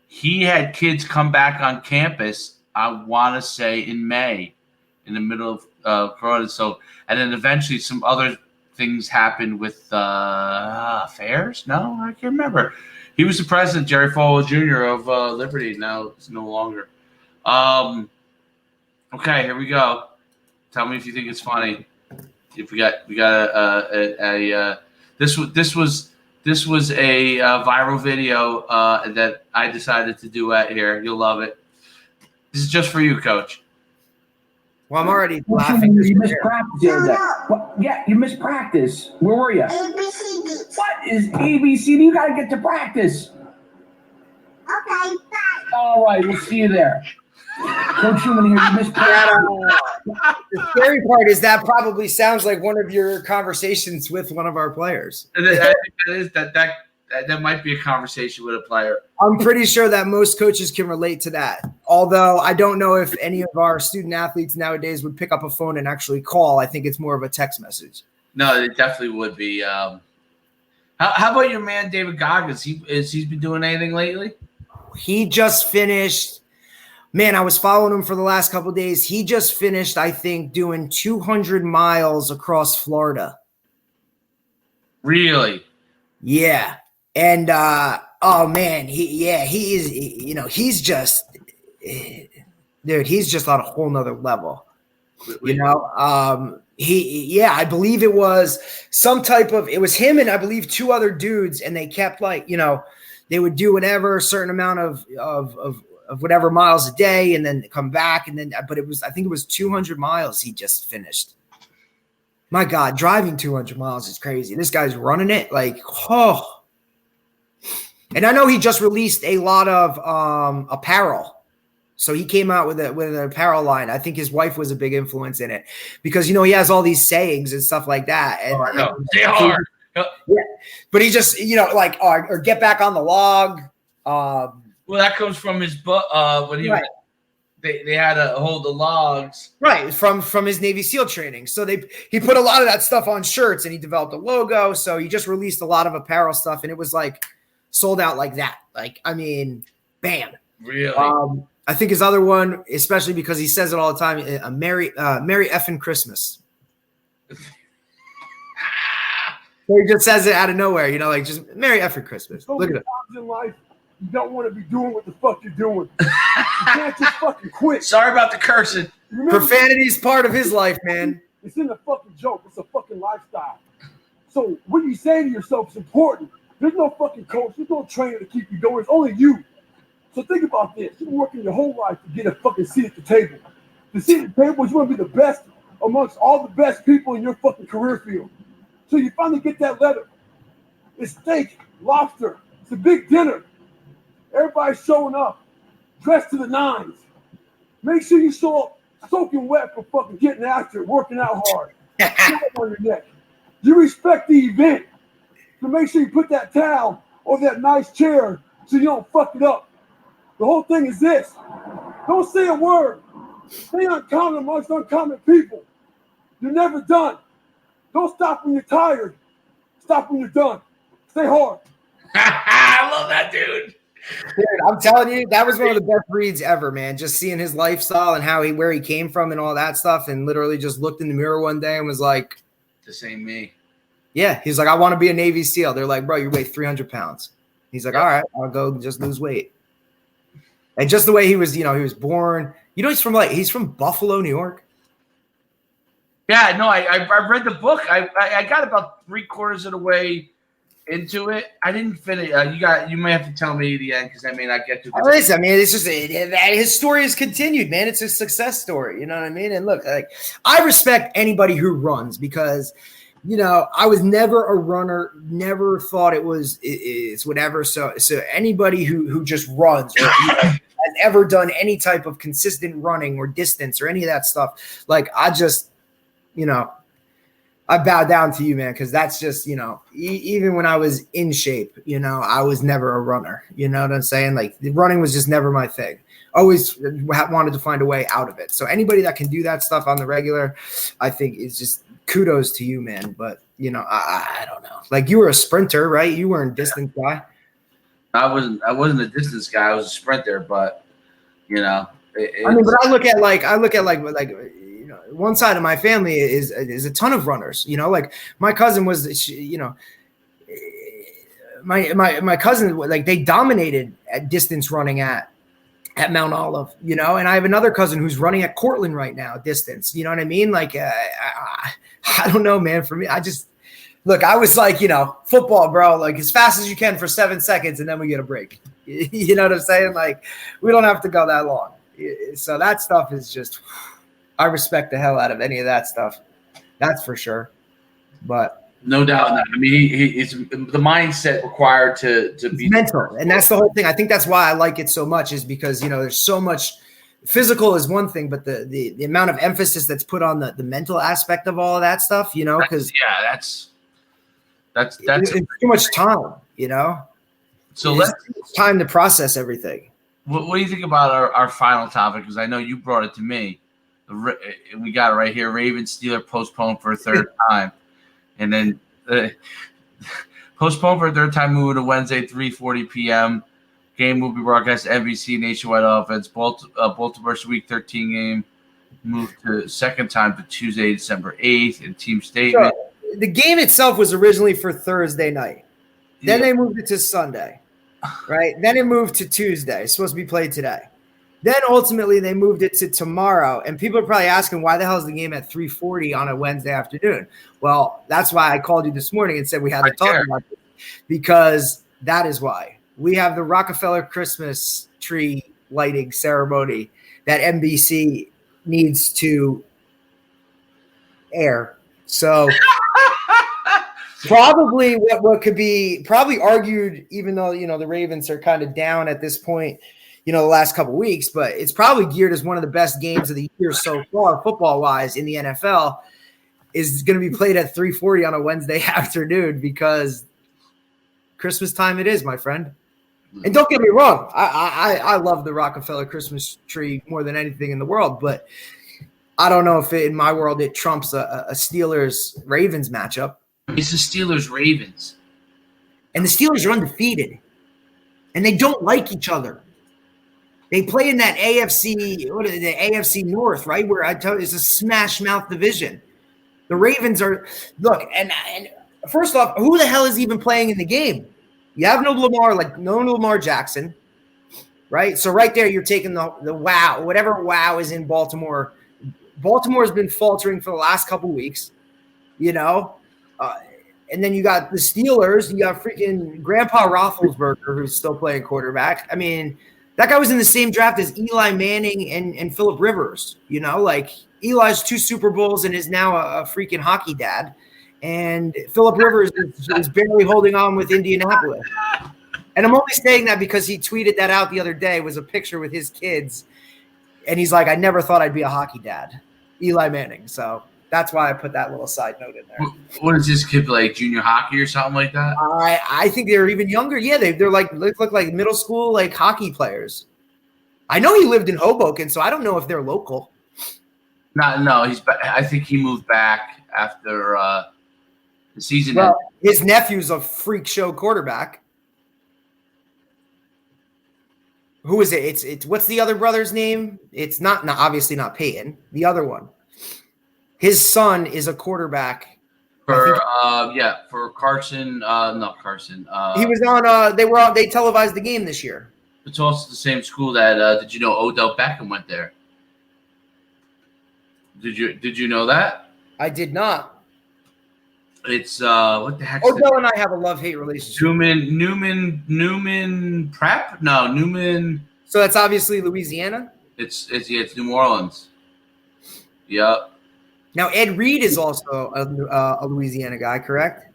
he had kids come back on campus. I want to say in May, in the middle of Corona. So and then eventually some other things happened with fairs. No, I can't remember. He was the president, Jerry Falwell Jr. of Liberty. Now it's no longer. Okay, here we go. Tell me if you think it's funny. If we got this was a viral video that I decided to duet here. You'll love it. This is just for you, Coach.
Well, I'm already laughing.
You missed practice the other day. Yeah, you missed practice. Where were you?
ABCD.
What is ABCD? You got to get to practice.
Okay, bye.
All right, we'll see you there. Coach Schumann here, you missed practice.
The scary part is that probably sounds like one of your conversations with one of our players.
I think that might be a conversation with a player.
I'm pretty sure that most coaches can relate to that. Although I don't know if any of our student athletes nowadays would pick up a phone and actually call. I think it's more of a text message.
No, it definitely would be. How about your man David Goggins? He's been doing anything lately?
He just finished. Man, I was following him for the last couple of days. He just finished, I think, doing 200 miles across Florida.
Really?
Yeah. And oh man, he is. He's just, dude. He's just on a whole nother level. I believe it was some type of. It was him and I believe two other dudes, and they kept they would do whatever a certain amount of whatever miles a day, and then come back, and then. But I think it was 200 miles he just finished. My God, driving 200 miles is crazy. This guy's running it like And I know he just released a lot of apparel. So he came out with an apparel line. I think his wife was a big influence in it because, he has all these sayings and stuff like that. And
they are.
Yeah. But he just, or get back on the log.
Well, that comes from his book. When he
right.
They had to hold the logs.
Right. From his Navy SEAL training. So he put a lot of that stuff on shirts and he developed a logo. So he just released a lot of apparel stuff. And it was sold out like that. Bam.
Really?
I think his other one, especially because he says it all the time, a Merry effing Christmas. So he just says it out of nowhere, just Merry effing Christmas. Look at it.
In life,
You don't want to be doing what the fuck you're doing. You can't just fucking quit.
Sorry about the cursing.
Remember,
Profanity is part of his life, man.
it's in the fucking joke. It's a fucking lifestyle. So what you say to yourself is important. There's no fucking coach. There's no trainer to keep you going. It's only you. So think about this. You've been working your whole life to get a fucking seat at the table. The seat at the table is you want to be the best amongst all the best people in your fucking career field. So you finally get that letter. It's steak, lobster. It's a big dinner. Everybody's showing up, dressed to the nines. Make sure you show up soaking wet for fucking getting after it, working out hard. Towel on your neck. You respect the event. So make sure you put that towel or that nice chair so you don't fuck it up. The whole thing is this. Don't say a word. Stay uncommon amongst uncommon people. You're never done. Don't stop when you're tired. Stop when you're done. Stay hard.
I love that, dude.
Dude, I'm telling you, that was one of the best reads ever, man. Just seeing his lifestyle and where he came from and all that stuff, and literally just looked in the mirror one day and was like,
"This ain't me."
Yeah, he's like, "I want to be a Navy SEAL." They're like, "Bro, you weigh 300 pounds." He's like, "All right, I'll go just lose weight." And just the way he was, he was born. He's from Buffalo, New York.
Yeah, no, I read the book. I got about 3/4 of the way into it. I didn't finish. You may have to tell me the end because I may not get to.
Listen, I mean, it's just his story has continued, man. It's a success story. You know what I mean? And look, like, I respect anybody who runs because, I was never a runner. Never thought it's whatever. So anybody who just runs or has ever done any type of consistent running or distance or any of that stuff, like I just, I bow down to you, man, because that's just, even when I was in shape, I was never a runner. You know what I'm saying? Like, running was just never my thing. Always wanted to find a way out of it. So anybody that can do that stuff on the regular, I think is just kudos to you, man. But, I don't know. Like, you were a sprinter, right? You weren't a distance guy.
I wasn't a distance guy. I was a sprinter, but,
but I look at like one side of my family is a ton of runners, like my cousin was, my cousin, like they dominated at distance running at Mount Olive, and I have another cousin who's running at Cortland right now, distance, you know what I mean? Like, I don't know, man, for me, I was like, football, bro, like as fast as you can for 7 seconds and then we get a break. You know what I'm saying? Like, we don't have to go that long. So that stuff is just, I respect the hell out of any of that stuff. That's for sure. But
no doubt in that. I mean, it's the mindset required to be
mental. And that's the whole thing. I think that's why I like it so much is because, there's so much physical is one thing, but the amount of emphasis that's put on the mental aspect of all of that stuff, because that's
it's
too much time,
So
it's time to process everything.
What do you think about our final topic? Because I know you brought it to me. We got it right here. Ravens Steelers postponed for a third time. And then postponed for a third time, moving to Wednesday, 3:40 p.m. Game will be broadcast NBC nationwide offense. Baltimore's Week 13 game moved to second time to Tuesday, December 8th. In team statement.
So the game itself was originally for Thursday night. Then they moved it to Sunday. Right? Then it moved to Tuesday. It's supposed to be played today. Then ultimately they moved it to tomorrow. And people are probably asking, why the hell is the game at 3:40 on a Wednesday afternoon? Well, that's why I called you this morning and said we had to talk about it. Because that is why. We have the Rockefeller Christmas tree lighting ceremony that NBC needs to air. So probably what could be probably argued, even though, the Ravens are kind of down at this point, the last couple of weeks, but it's probably geared as one of the best games of the year so far, football-wise, in the NFL, is going to be played at 3:40 on a Wednesday afternoon because Christmas time it is, my friend. And don't get me wrong, I love the Rockefeller Christmas tree more than anything in the world, but I don't know if in my world it trumps a Steelers-Ravens matchup.
It's the Steelers-Ravens.
And the Steelers are undefeated. And they don't like each other. They play in that the AFC North, right? Where I tell you it's a smash mouth division. The Ravens are – look, and first off, who the hell is even playing in the game? You have no Lamar Jackson, right? So right there, you're taking the wow, whatever wow is in Baltimore. Baltimore's been faltering for the last couple weeks, you know. And then you got the Steelers. You got freaking Grandpa Roethlisberger, who's still playing quarterback. I mean, that guy was in the same draft as Eli Manning and Phillip Rivers. You know, like Eli's 2 Super Bowls and is now a freaking hockey dad. And Phillip Rivers is barely holding on with Indianapolis. And I'm only saying that because he tweeted that out the other day. It was a picture with his kids. And he's like, I never thought I'd be a hockey dad. Eli Manning. So that's why I put that little side note in there.
What is this kid, like junior hockey or something like that?
I think they're even younger. Yeah, they're like look like middle school like hockey players. I know he lived in Hoboken, so I don't know if they're local.
No, he's. I think he moved back after the season.
Well, his nephew's a freak show quarterback. Who is it? It's what's the other brother's name? It's not obviously not Peyton. The other one. His son is a quarterback.
For Carson. Not Carson.
He was on. They televised the game this year.
It's also the same school that. Did you know Odell Beckham went there? Did you know that?
I did not.
It's what the heck?
Odell and I have a love-hate relationship.
Newman Prep? No, Newman.
So that's obviously Louisiana.
It's New Orleans. Yep.
Now Ed Reed is also a Louisiana guy, correct?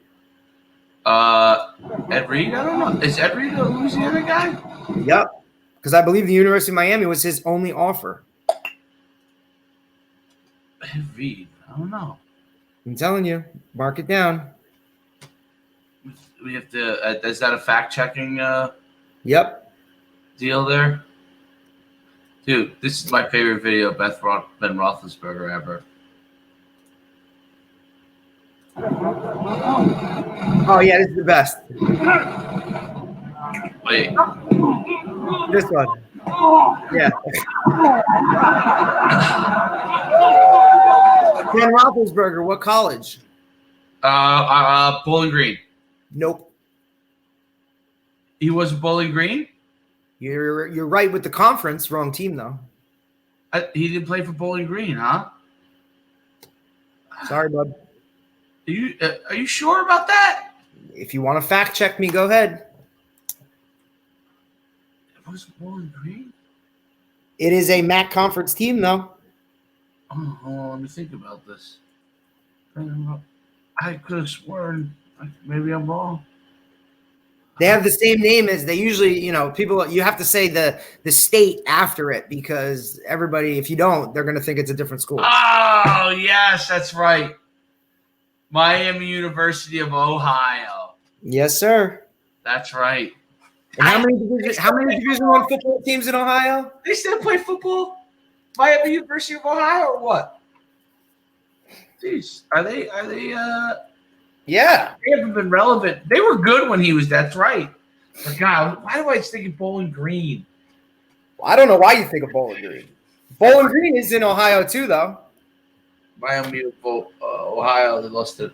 Ed Reed? I don't know. Is Ed Reed a Louisiana guy?
Yep. Because I believe the University of Miami was his only offer.
Ed Reed? I don't know.
I'm telling you, mark it down.
We have to. Is that a fact-checking?
Yep.
Deal there, dude. This is my favorite video of Ben Roethlisberger ever.
Oh yeah, this is the best.
Wait.
This one. Yeah. Ben Roethlisberger, what college?
Bowling Green.
Nope.
He was Bowling Green?
You're right with the conference. Wrong team though.
He didn't play for Bowling Green, huh?
Sorry, bud.
Are you sure about that?
If you want to fact check me, go ahead.
It was Bowling Green?
It is a MAC conference team though.
Oh, hold on, let me think about this. I could have sworn. Maybe I'm wrong.
They have the same name as they usually, people, you have to say the state after it because everybody, if you don't, they're going to think it's a different school.
Oh, yes, that's right. Miami University of Ohio.
Yes, sir.
That's right.
And how many Division I football teams in Ohio?
They still play football? Miami University of Ohio or what? Jeez, are they
Yeah.
They haven't been relevant. They were good when he was. That's right. But God, why do I think of Bowling Green?
Well, I don't know why you think of Bowling Green. Bowling Green is in Ohio too, though.
Miami of Ohio. They lost it.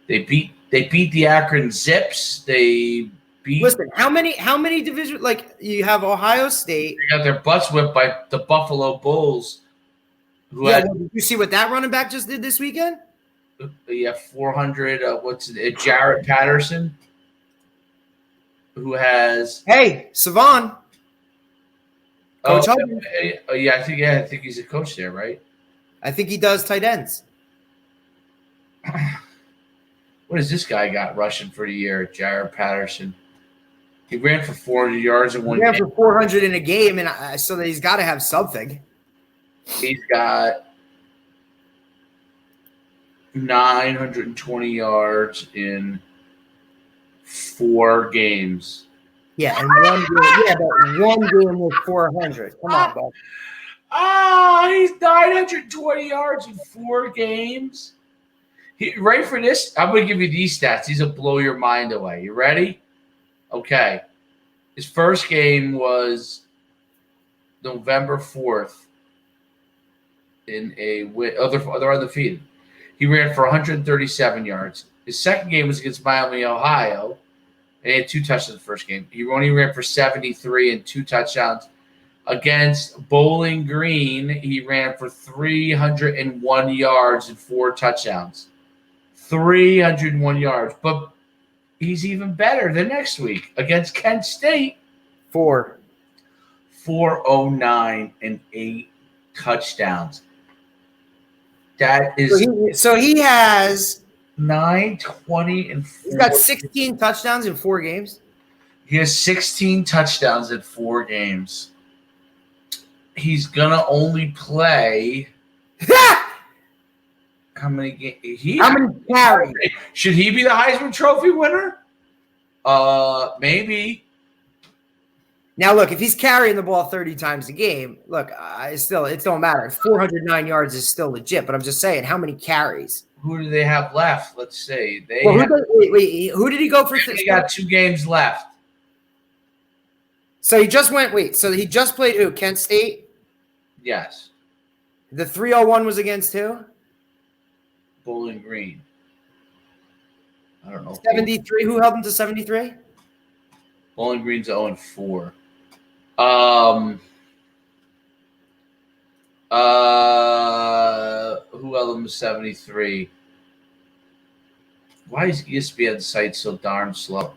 They beat the Akron Zips. They beat.
Listen, how many division? Like you have Ohio State.
They got their butts whipped by the Buffalo Bulls.
Did you see what that running back just did this weekend?
Yeah, 400. Jarrett Patterson, who has
Savon. Coach Huggins.
I think he's a coach there, right?
I think he does tight ends.
What has this guy got rushing for the year? Jarrett Patterson. He ran for 400 yards in one game.
He ran for 400 in a game, and so that he's got to have something.
He's got 920 yards in 4 games.
Yeah, and one game was 400. Come on, bud.
He's 920 yards in 4 games. Ready for this? I'm going to give you these stats. These will blow your mind away. You ready? Okay. His first game was November 4th in a win. They're undefeated. He ran for 137 yards. His second game was against Miami, Ohio. And he had 2 touchdowns in the first game. He only ran for 73 and 2 touchdowns. Against Bowling Green, he ran for 301 yards and 4 touchdowns. 301 yards. But he's even better the next week against Kent State. 409 and 8 touchdowns. That is
so he has
920 and 4.
He's got 16 touchdowns in 4 games.
He has 16 touchdowns in 4 games. He's gonna only play how many games?
How many carries?
Should he be the Heisman Trophy winner? Maybe.
Now, look, if he's carrying the ball 30 times a game, look, it don't matter. 409 yards is still legit, but I'm just saying, how many carries?
Who do they have left? Let's see.
Who did he go for?
They got 2 games left.
So he just went. So he just played who? Kent State?
Yes.
The 301 was against who?
Bowling Green. I don't know.
73. Who held him to 73?
Bowling Green's 0-4. Who held him to 73? Why is ESPN's site so darn slow?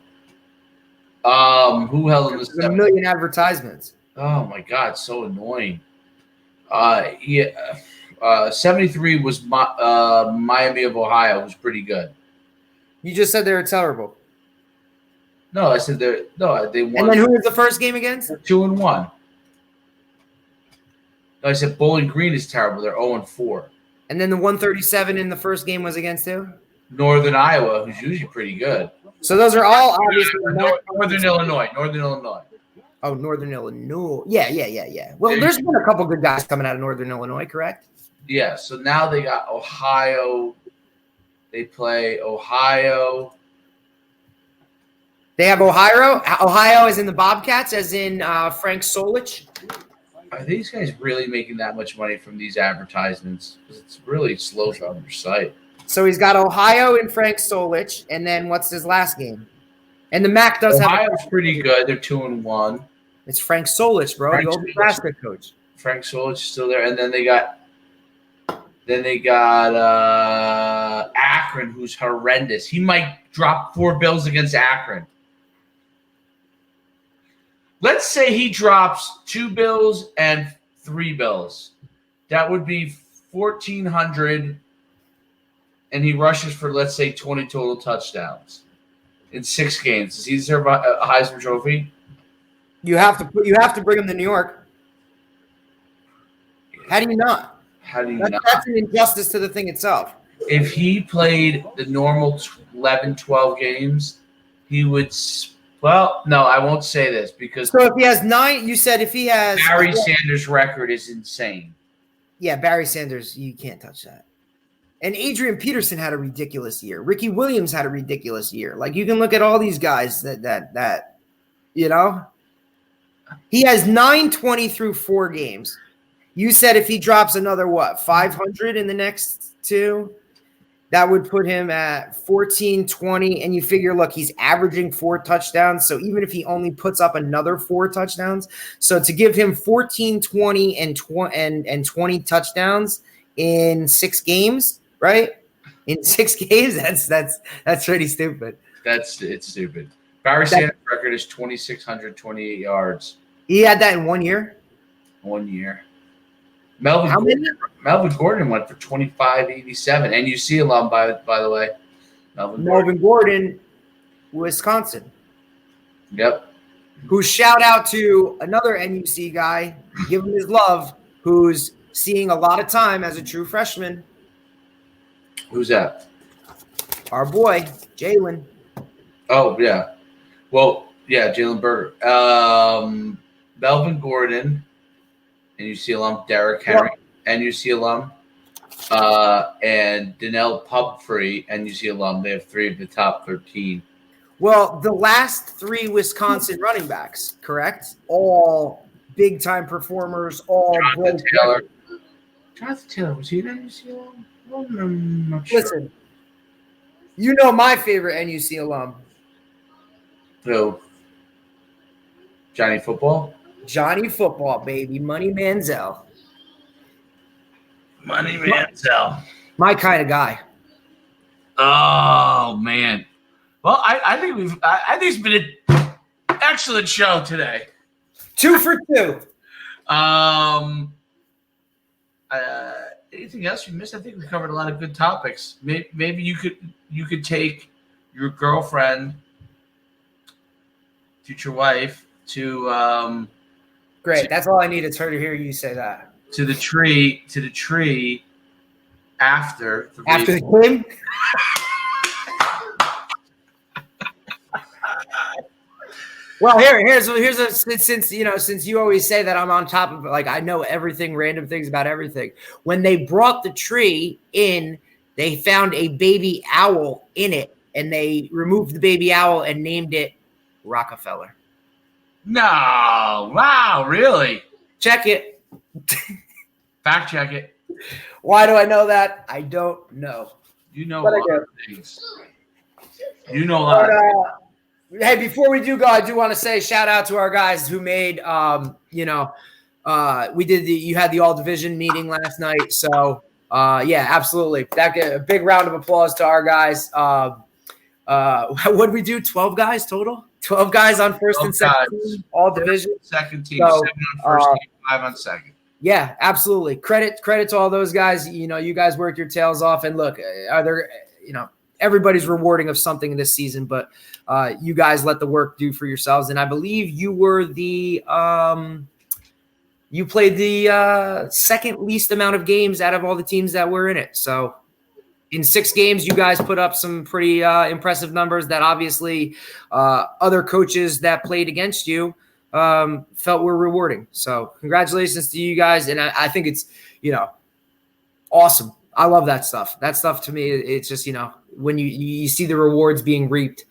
Who held him to 73?
A million advertisements.
Oh my God, so annoying. 73 was Miami of Ohio. It was pretty good.
You just said they were terrible.
No, I said they won.
And then who was the first game against?
2-1. No, I said Bowling Green is terrible. They're 0-4.
And then the 137 in the first game was against who?
Northern Iowa, who's usually pretty good.
So those are all obviously
Northern Illinois.
Oh, Northern Illinois. Yeah. Well, there's been a couple good guys coming out of Northern Illinois, correct?
Yeah, so now they got Ohio. They play Ohio.
They have Ohio. Ohio is in the Bobcats, as in Frank Solich.
Are these guys really making that much money from these advertisements? It's really slow on their site.
So he's got Ohio and Frank Solich, and then what's his last game? And the MAC does
Ohio's pretty good. They're 2-1.
It's Frank Solich, bro, the old Nebraska coach.
Frank Solich is still there, and then they got Akron, who's horrendous. He might drop 4 bills against Akron. Let's say he drops 2 bills and 3 bills. That would be 1,400, and he rushes for, let's say, 20 total touchdowns in 6 games. Does he deserve a Heisman Trophy?
You have to bring him to New York. How do you not? That's an injustice to the thing itself.
If he played the normal 11, 12 games, he would – well, no, I won't say this because –
So if he has 9 – you said if he has –
Barry Sanders' record is insane.
Yeah, Barry Sanders, you can't touch that. And Adrian Peterson had a ridiculous year. Ricky Williams had a ridiculous year. Like, you can look at all these guys that you know – he has 920 through 4 games. You said if he drops another, 500 in the next 2, that would put him at 1,420. And you figure, look, he's averaging 4 touchdowns. So even if he only puts up another 4 touchdowns, so to give him 1,420 and 20 touchdowns in 6 games, right? In 6 games, that's pretty stupid.
It's stupid. Barry Sanders' record is 2,628 yards.
He had that in 1 year?
1 year. Melvin Gordon went for 2,587. NUC alum, by the way.
Melvin Gordon, Wisconsin.
Yep.
Who shout out to another NUC guy, give him his love, who's seeing a lot of time as a true freshman.
Who's that?
Our boy, Jalen.
Oh, yeah. Well, yeah, Jalen Berger. Melvin Gordon, NUC alum. Derrick Henry, NUC alum. And Donnell Pumphrey, NUC alum. They have 3 of the top 13.
Well, the last 3 Wisconsin running backs, correct? All big-time performers, all
Jonathan Taylor. Jonathan Taylor, was he an NUC alum? I'm not sure.
Listen, you know my favorite NUC alum.
Who? Johnny Football?
Johnny Football, baby. Money Manziel.
Money Manziel.
My kind of guy.
Oh, man. Well, I think I think it's been an excellent show today.
2 for 2.
Anything else you missed? I think we covered a lot of good topics. Maybe you could take your girlfriend, future wife, to
Great. That's all I need is her to hear you say that.
to the tree after
the game. Well, here's a since you always say that I'm on top of it, like I know everything, random things about everything. When they brought the tree in, they found a baby owl in it, and they removed the baby owl and named it Rockefeller.
No, wow, really?
Check it.
Fact check it.
Why do I know that? I don't know.
You know a lot of things. You know a lot of things.
Hey, before we do go, I do want to say shout out to our guys who made, you had the all division meeting last night. So, yeah, absolutely. A big round of applause to our guys. What did we do? 12 guys total? 12 guys on first and second team, all division.
Second team,
So,
7 on first team, 5 on second.
Yeah, absolutely. Credit to all those guys. You guys worked your tails off. And look, everybody's rewarding of something in this season, but you guys let the work do for yourselves. And I believe you were you played the second least amount of games out of all the teams that were in it. So in 6 games, you guys put up some pretty impressive numbers that obviously other coaches that played against you felt were rewarding. So congratulations to you guys. And I think it's, awesome. I love that stuff. That stuff to me, it's just, when you see the rewards being reaped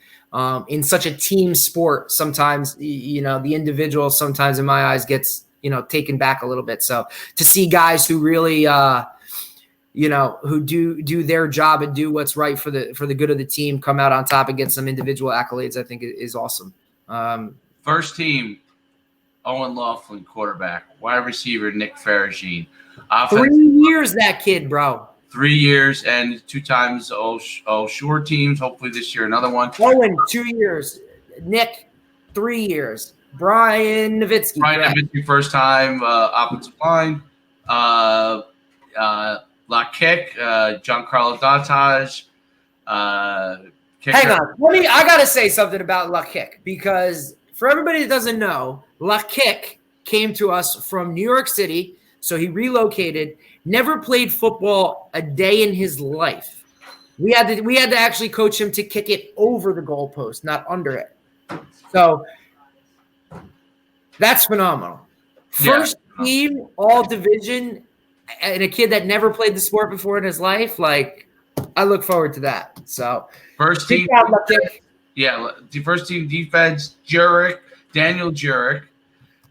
in such a team sport, sometimes, the individual sometimes in my eyes gets, taken back a little bit. So to see guys who really, who do their job and do what's right for the good of the team come out on top and get some individual accolades, I think is awesome.
First team, Owen Laughlin, quarterback. Wide receiver, Nick Faragine.
3 years, that kid, bro.
3 years and 2 times all shore teams. Hopefully this year another one.
Owen, 2 years. Nick, 3 years. Brian Nowitzki.
First time offensive line. Lock kick. Giancarlo Dantage.
Hang on. I got to say something about Luck Kick, because for everybody that doesn't know, Luck Kick came to us from New York City. So he relocated, never played football a day in his life. We had to actually coach him to kick it over the goalpost, not under it. So that's phenomenal. First team, all division, and a kid that never played the sport before in his life. Like, I look forward to that. So
first team, the first team defense, Daniel Jurek.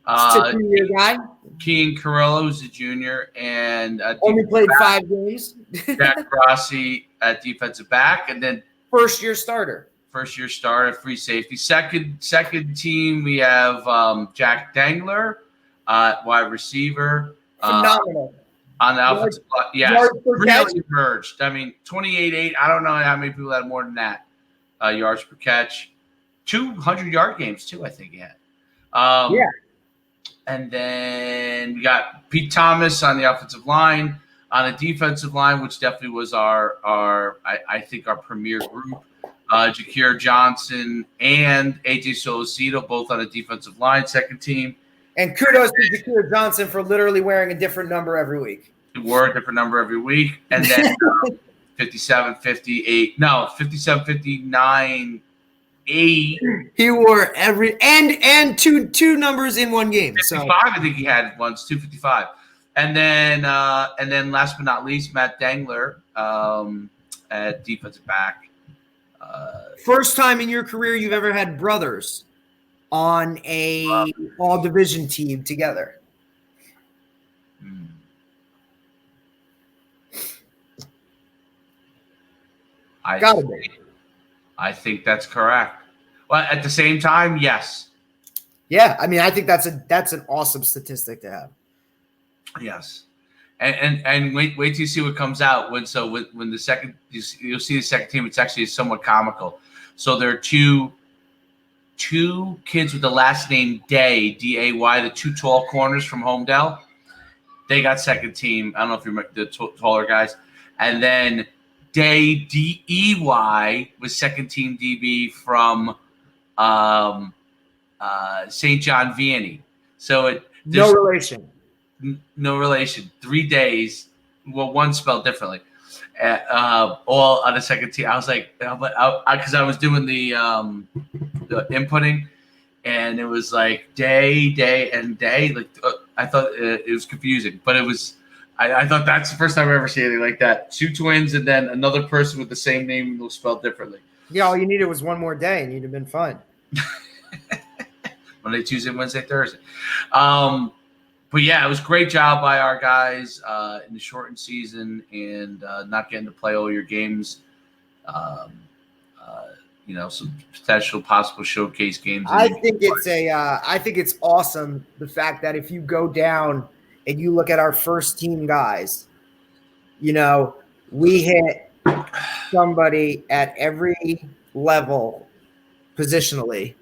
It's a 2-year guy.
Kean Carrillo, who's a junior, and
only played 5 games.
Jack Rossi at defensive back, and then
first-year starter,
free safety. Second team, we have Jack Dangler, wide receiver.
Phenomenal.
On the offensive line, yes, really emerged. I mean, 28-8. I don't know how many people had more than that yards per catch. 200-yard games too, I think he had.
Yeah.
And then we got Pete Thomas on the offensive line. On the defensive line, which definitely was I think our premier group, Jakir Johnson and AJ Solocito, both on the defensive line, second team.
And kudos to Jakir Johnson for literally wearing a different number every week.
He wore a different number every week. And then 57, 58, no, 57, 59, 8.
He wore every and two numbers in one game.
55, I think he had once, 255. And then last but not least, Matt Dangler at defensive back.
First time in your career you've ever had brothers on a all division team together.
I think that's correct. But at the same time, yes.
Yeah, I mean, I think that's an awesome statistic to have.
Yes. And wait till you see what comes out when the second you'll see the second team. It's actually somewhat comical. So there are two kids with the last name Day, D-A-Y, the two tall corners from Homedale. They got second team. I don't know if you remember the taller guys. And then Day, D-E-Y, was second team DB from St. John Vianney. So
No relation.
No relation. 3 days. Well, one spelled differently. All on the second team. I was like, because I was doing the inputting, and it was like day, and day. Like I thought it was confusing, but it was. I thought that's the first time I've ever seen anything like that. Two twins, and then another person with the same name was spelled differently.
Yeah, all you needed was one more day, and you'd have been fine.
Monday, Tuesday, Wednesday, Thursday. But yeah, it was a great job by our guys in the shortened season and not getting to play all your games. Some potential possible showcase games.
I think it's awesome the fact that if you go down and you look at our first team guys, we hit somebody at every level positionally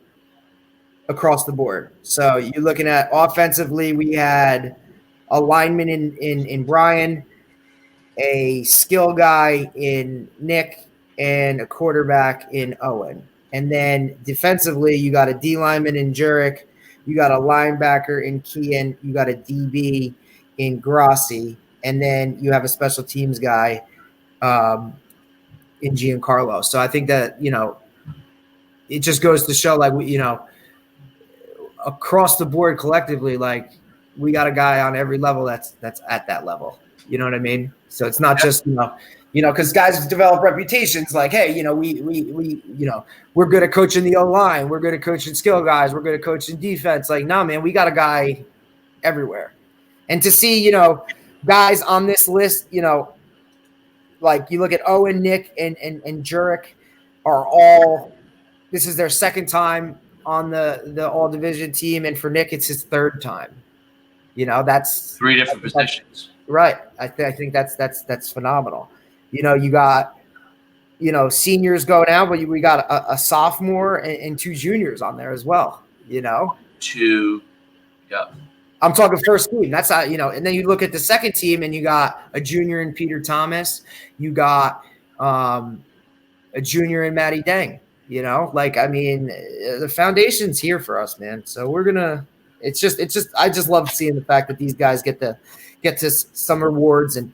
across the board. So you're looking at offensively, we had a lineman in Brian, a skill guy in Nick, and a quarterback in Owen. And then defensively, you got a D lineman in Jurek, you got a linebacker in Kian, you got a DB in Grassi, and then you have a special teams guy in Giancarlo. So I think that, it just goes to show, like, across the board collectively, like, we got a guy on every level that's at that level. You know what I mean? So it's not just, because guys develop reputations like, hey, we're good at coaching the O-line. We're good at coaching skill guys. We're good at coaching defense. Like, nah, man, we got a guy everywhere. And to see, guys on this list, like you look at Owen, Nick, and Jurek are all – this is their second time on the all-division team, and for Nick, it's his third time. That's –
3 different positions.
Right. I think that's phenomenal. You got, seniors going out, but we got a sophomore and 2 juniors on there as well,
2, yep.
I'm talking first team. That's how, and then you look at the second team and you got a junior in Peter Thomas. You got a junior in Matty Dang, the foundation's here for us, man. So we're going to, I just love seeing the fact that these guys get to some rewards and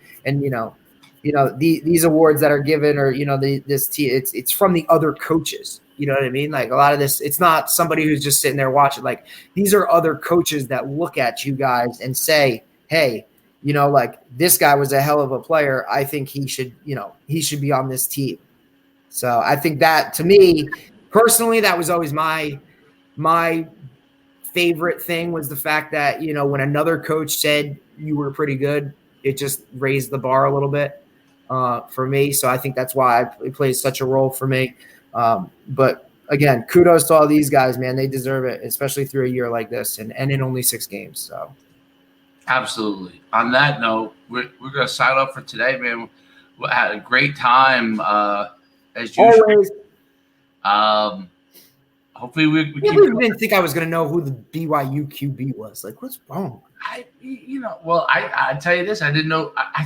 these awards that are given, or this team, it's from the other coaches. You know what I mean? Like, a lot of this, it's not somebody who's just sitting there watching. Like, these are other coaches that look at you guys and say, hey, like, this guy was a hell of a player. I think he should be on this team. So I think that, to me personally, that was always my favorite thing, was the fact that, when another coach said you were pretty good, it just raised the bar a little bit for me. So I think that's why it plays such a role for me. But again, kudos to all these guys, man. They deserve it, especially through a year like this and in only 6 games. So
absolutely. On that note, we're going to sign up for today, man. We had a great time as usual.
Always.
Hopefully we
didn't think I was going to know who the BYU QB was. Like, what's wrong?
I tell you this, I didn't know. I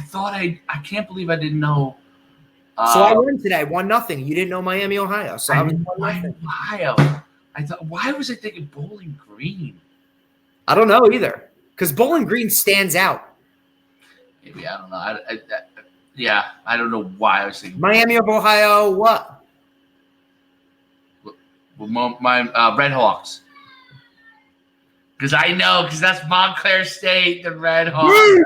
can't believe I didn't know.
So I won today, 1-0. You didn't know Miami, Ohio. So I was 1-0.
Ohio. I thought, why was I thinking Bowling Green?
I don't know either, because Bowling Green stands out.
Maybe, I don't know. I don't know why I was thinking
Miami of Ohio. What?
My Red Hawks. Because that's Montclair State, the Red Hawks.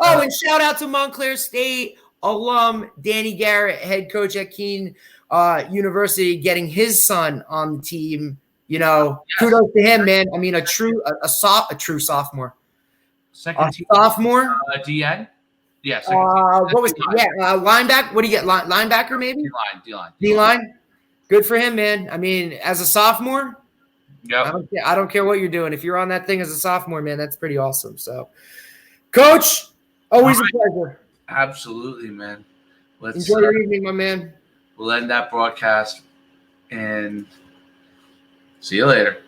Oh, and shout out to Montclair State alum Danny Garrett, head coach at Keene University, getting his son on the team. Yes. Kudos to him, man. I mean, a true sophomore.
Second team.
Sophomore.
DN. Yeah.
What was it? Yeah, linebacker. What do you get? Linebacker, maybe.
D-line.
D-line. Good for him, man. I mean, as a sophomore,
Yep.
I don't care what you're doing. If you're on that thing as a sophomore, man, that's pretty awesome. So, Coach, always a pleasure.
Absolutely, man.
Enjoy your evening, my man.
We'll end that broadcast and see you later.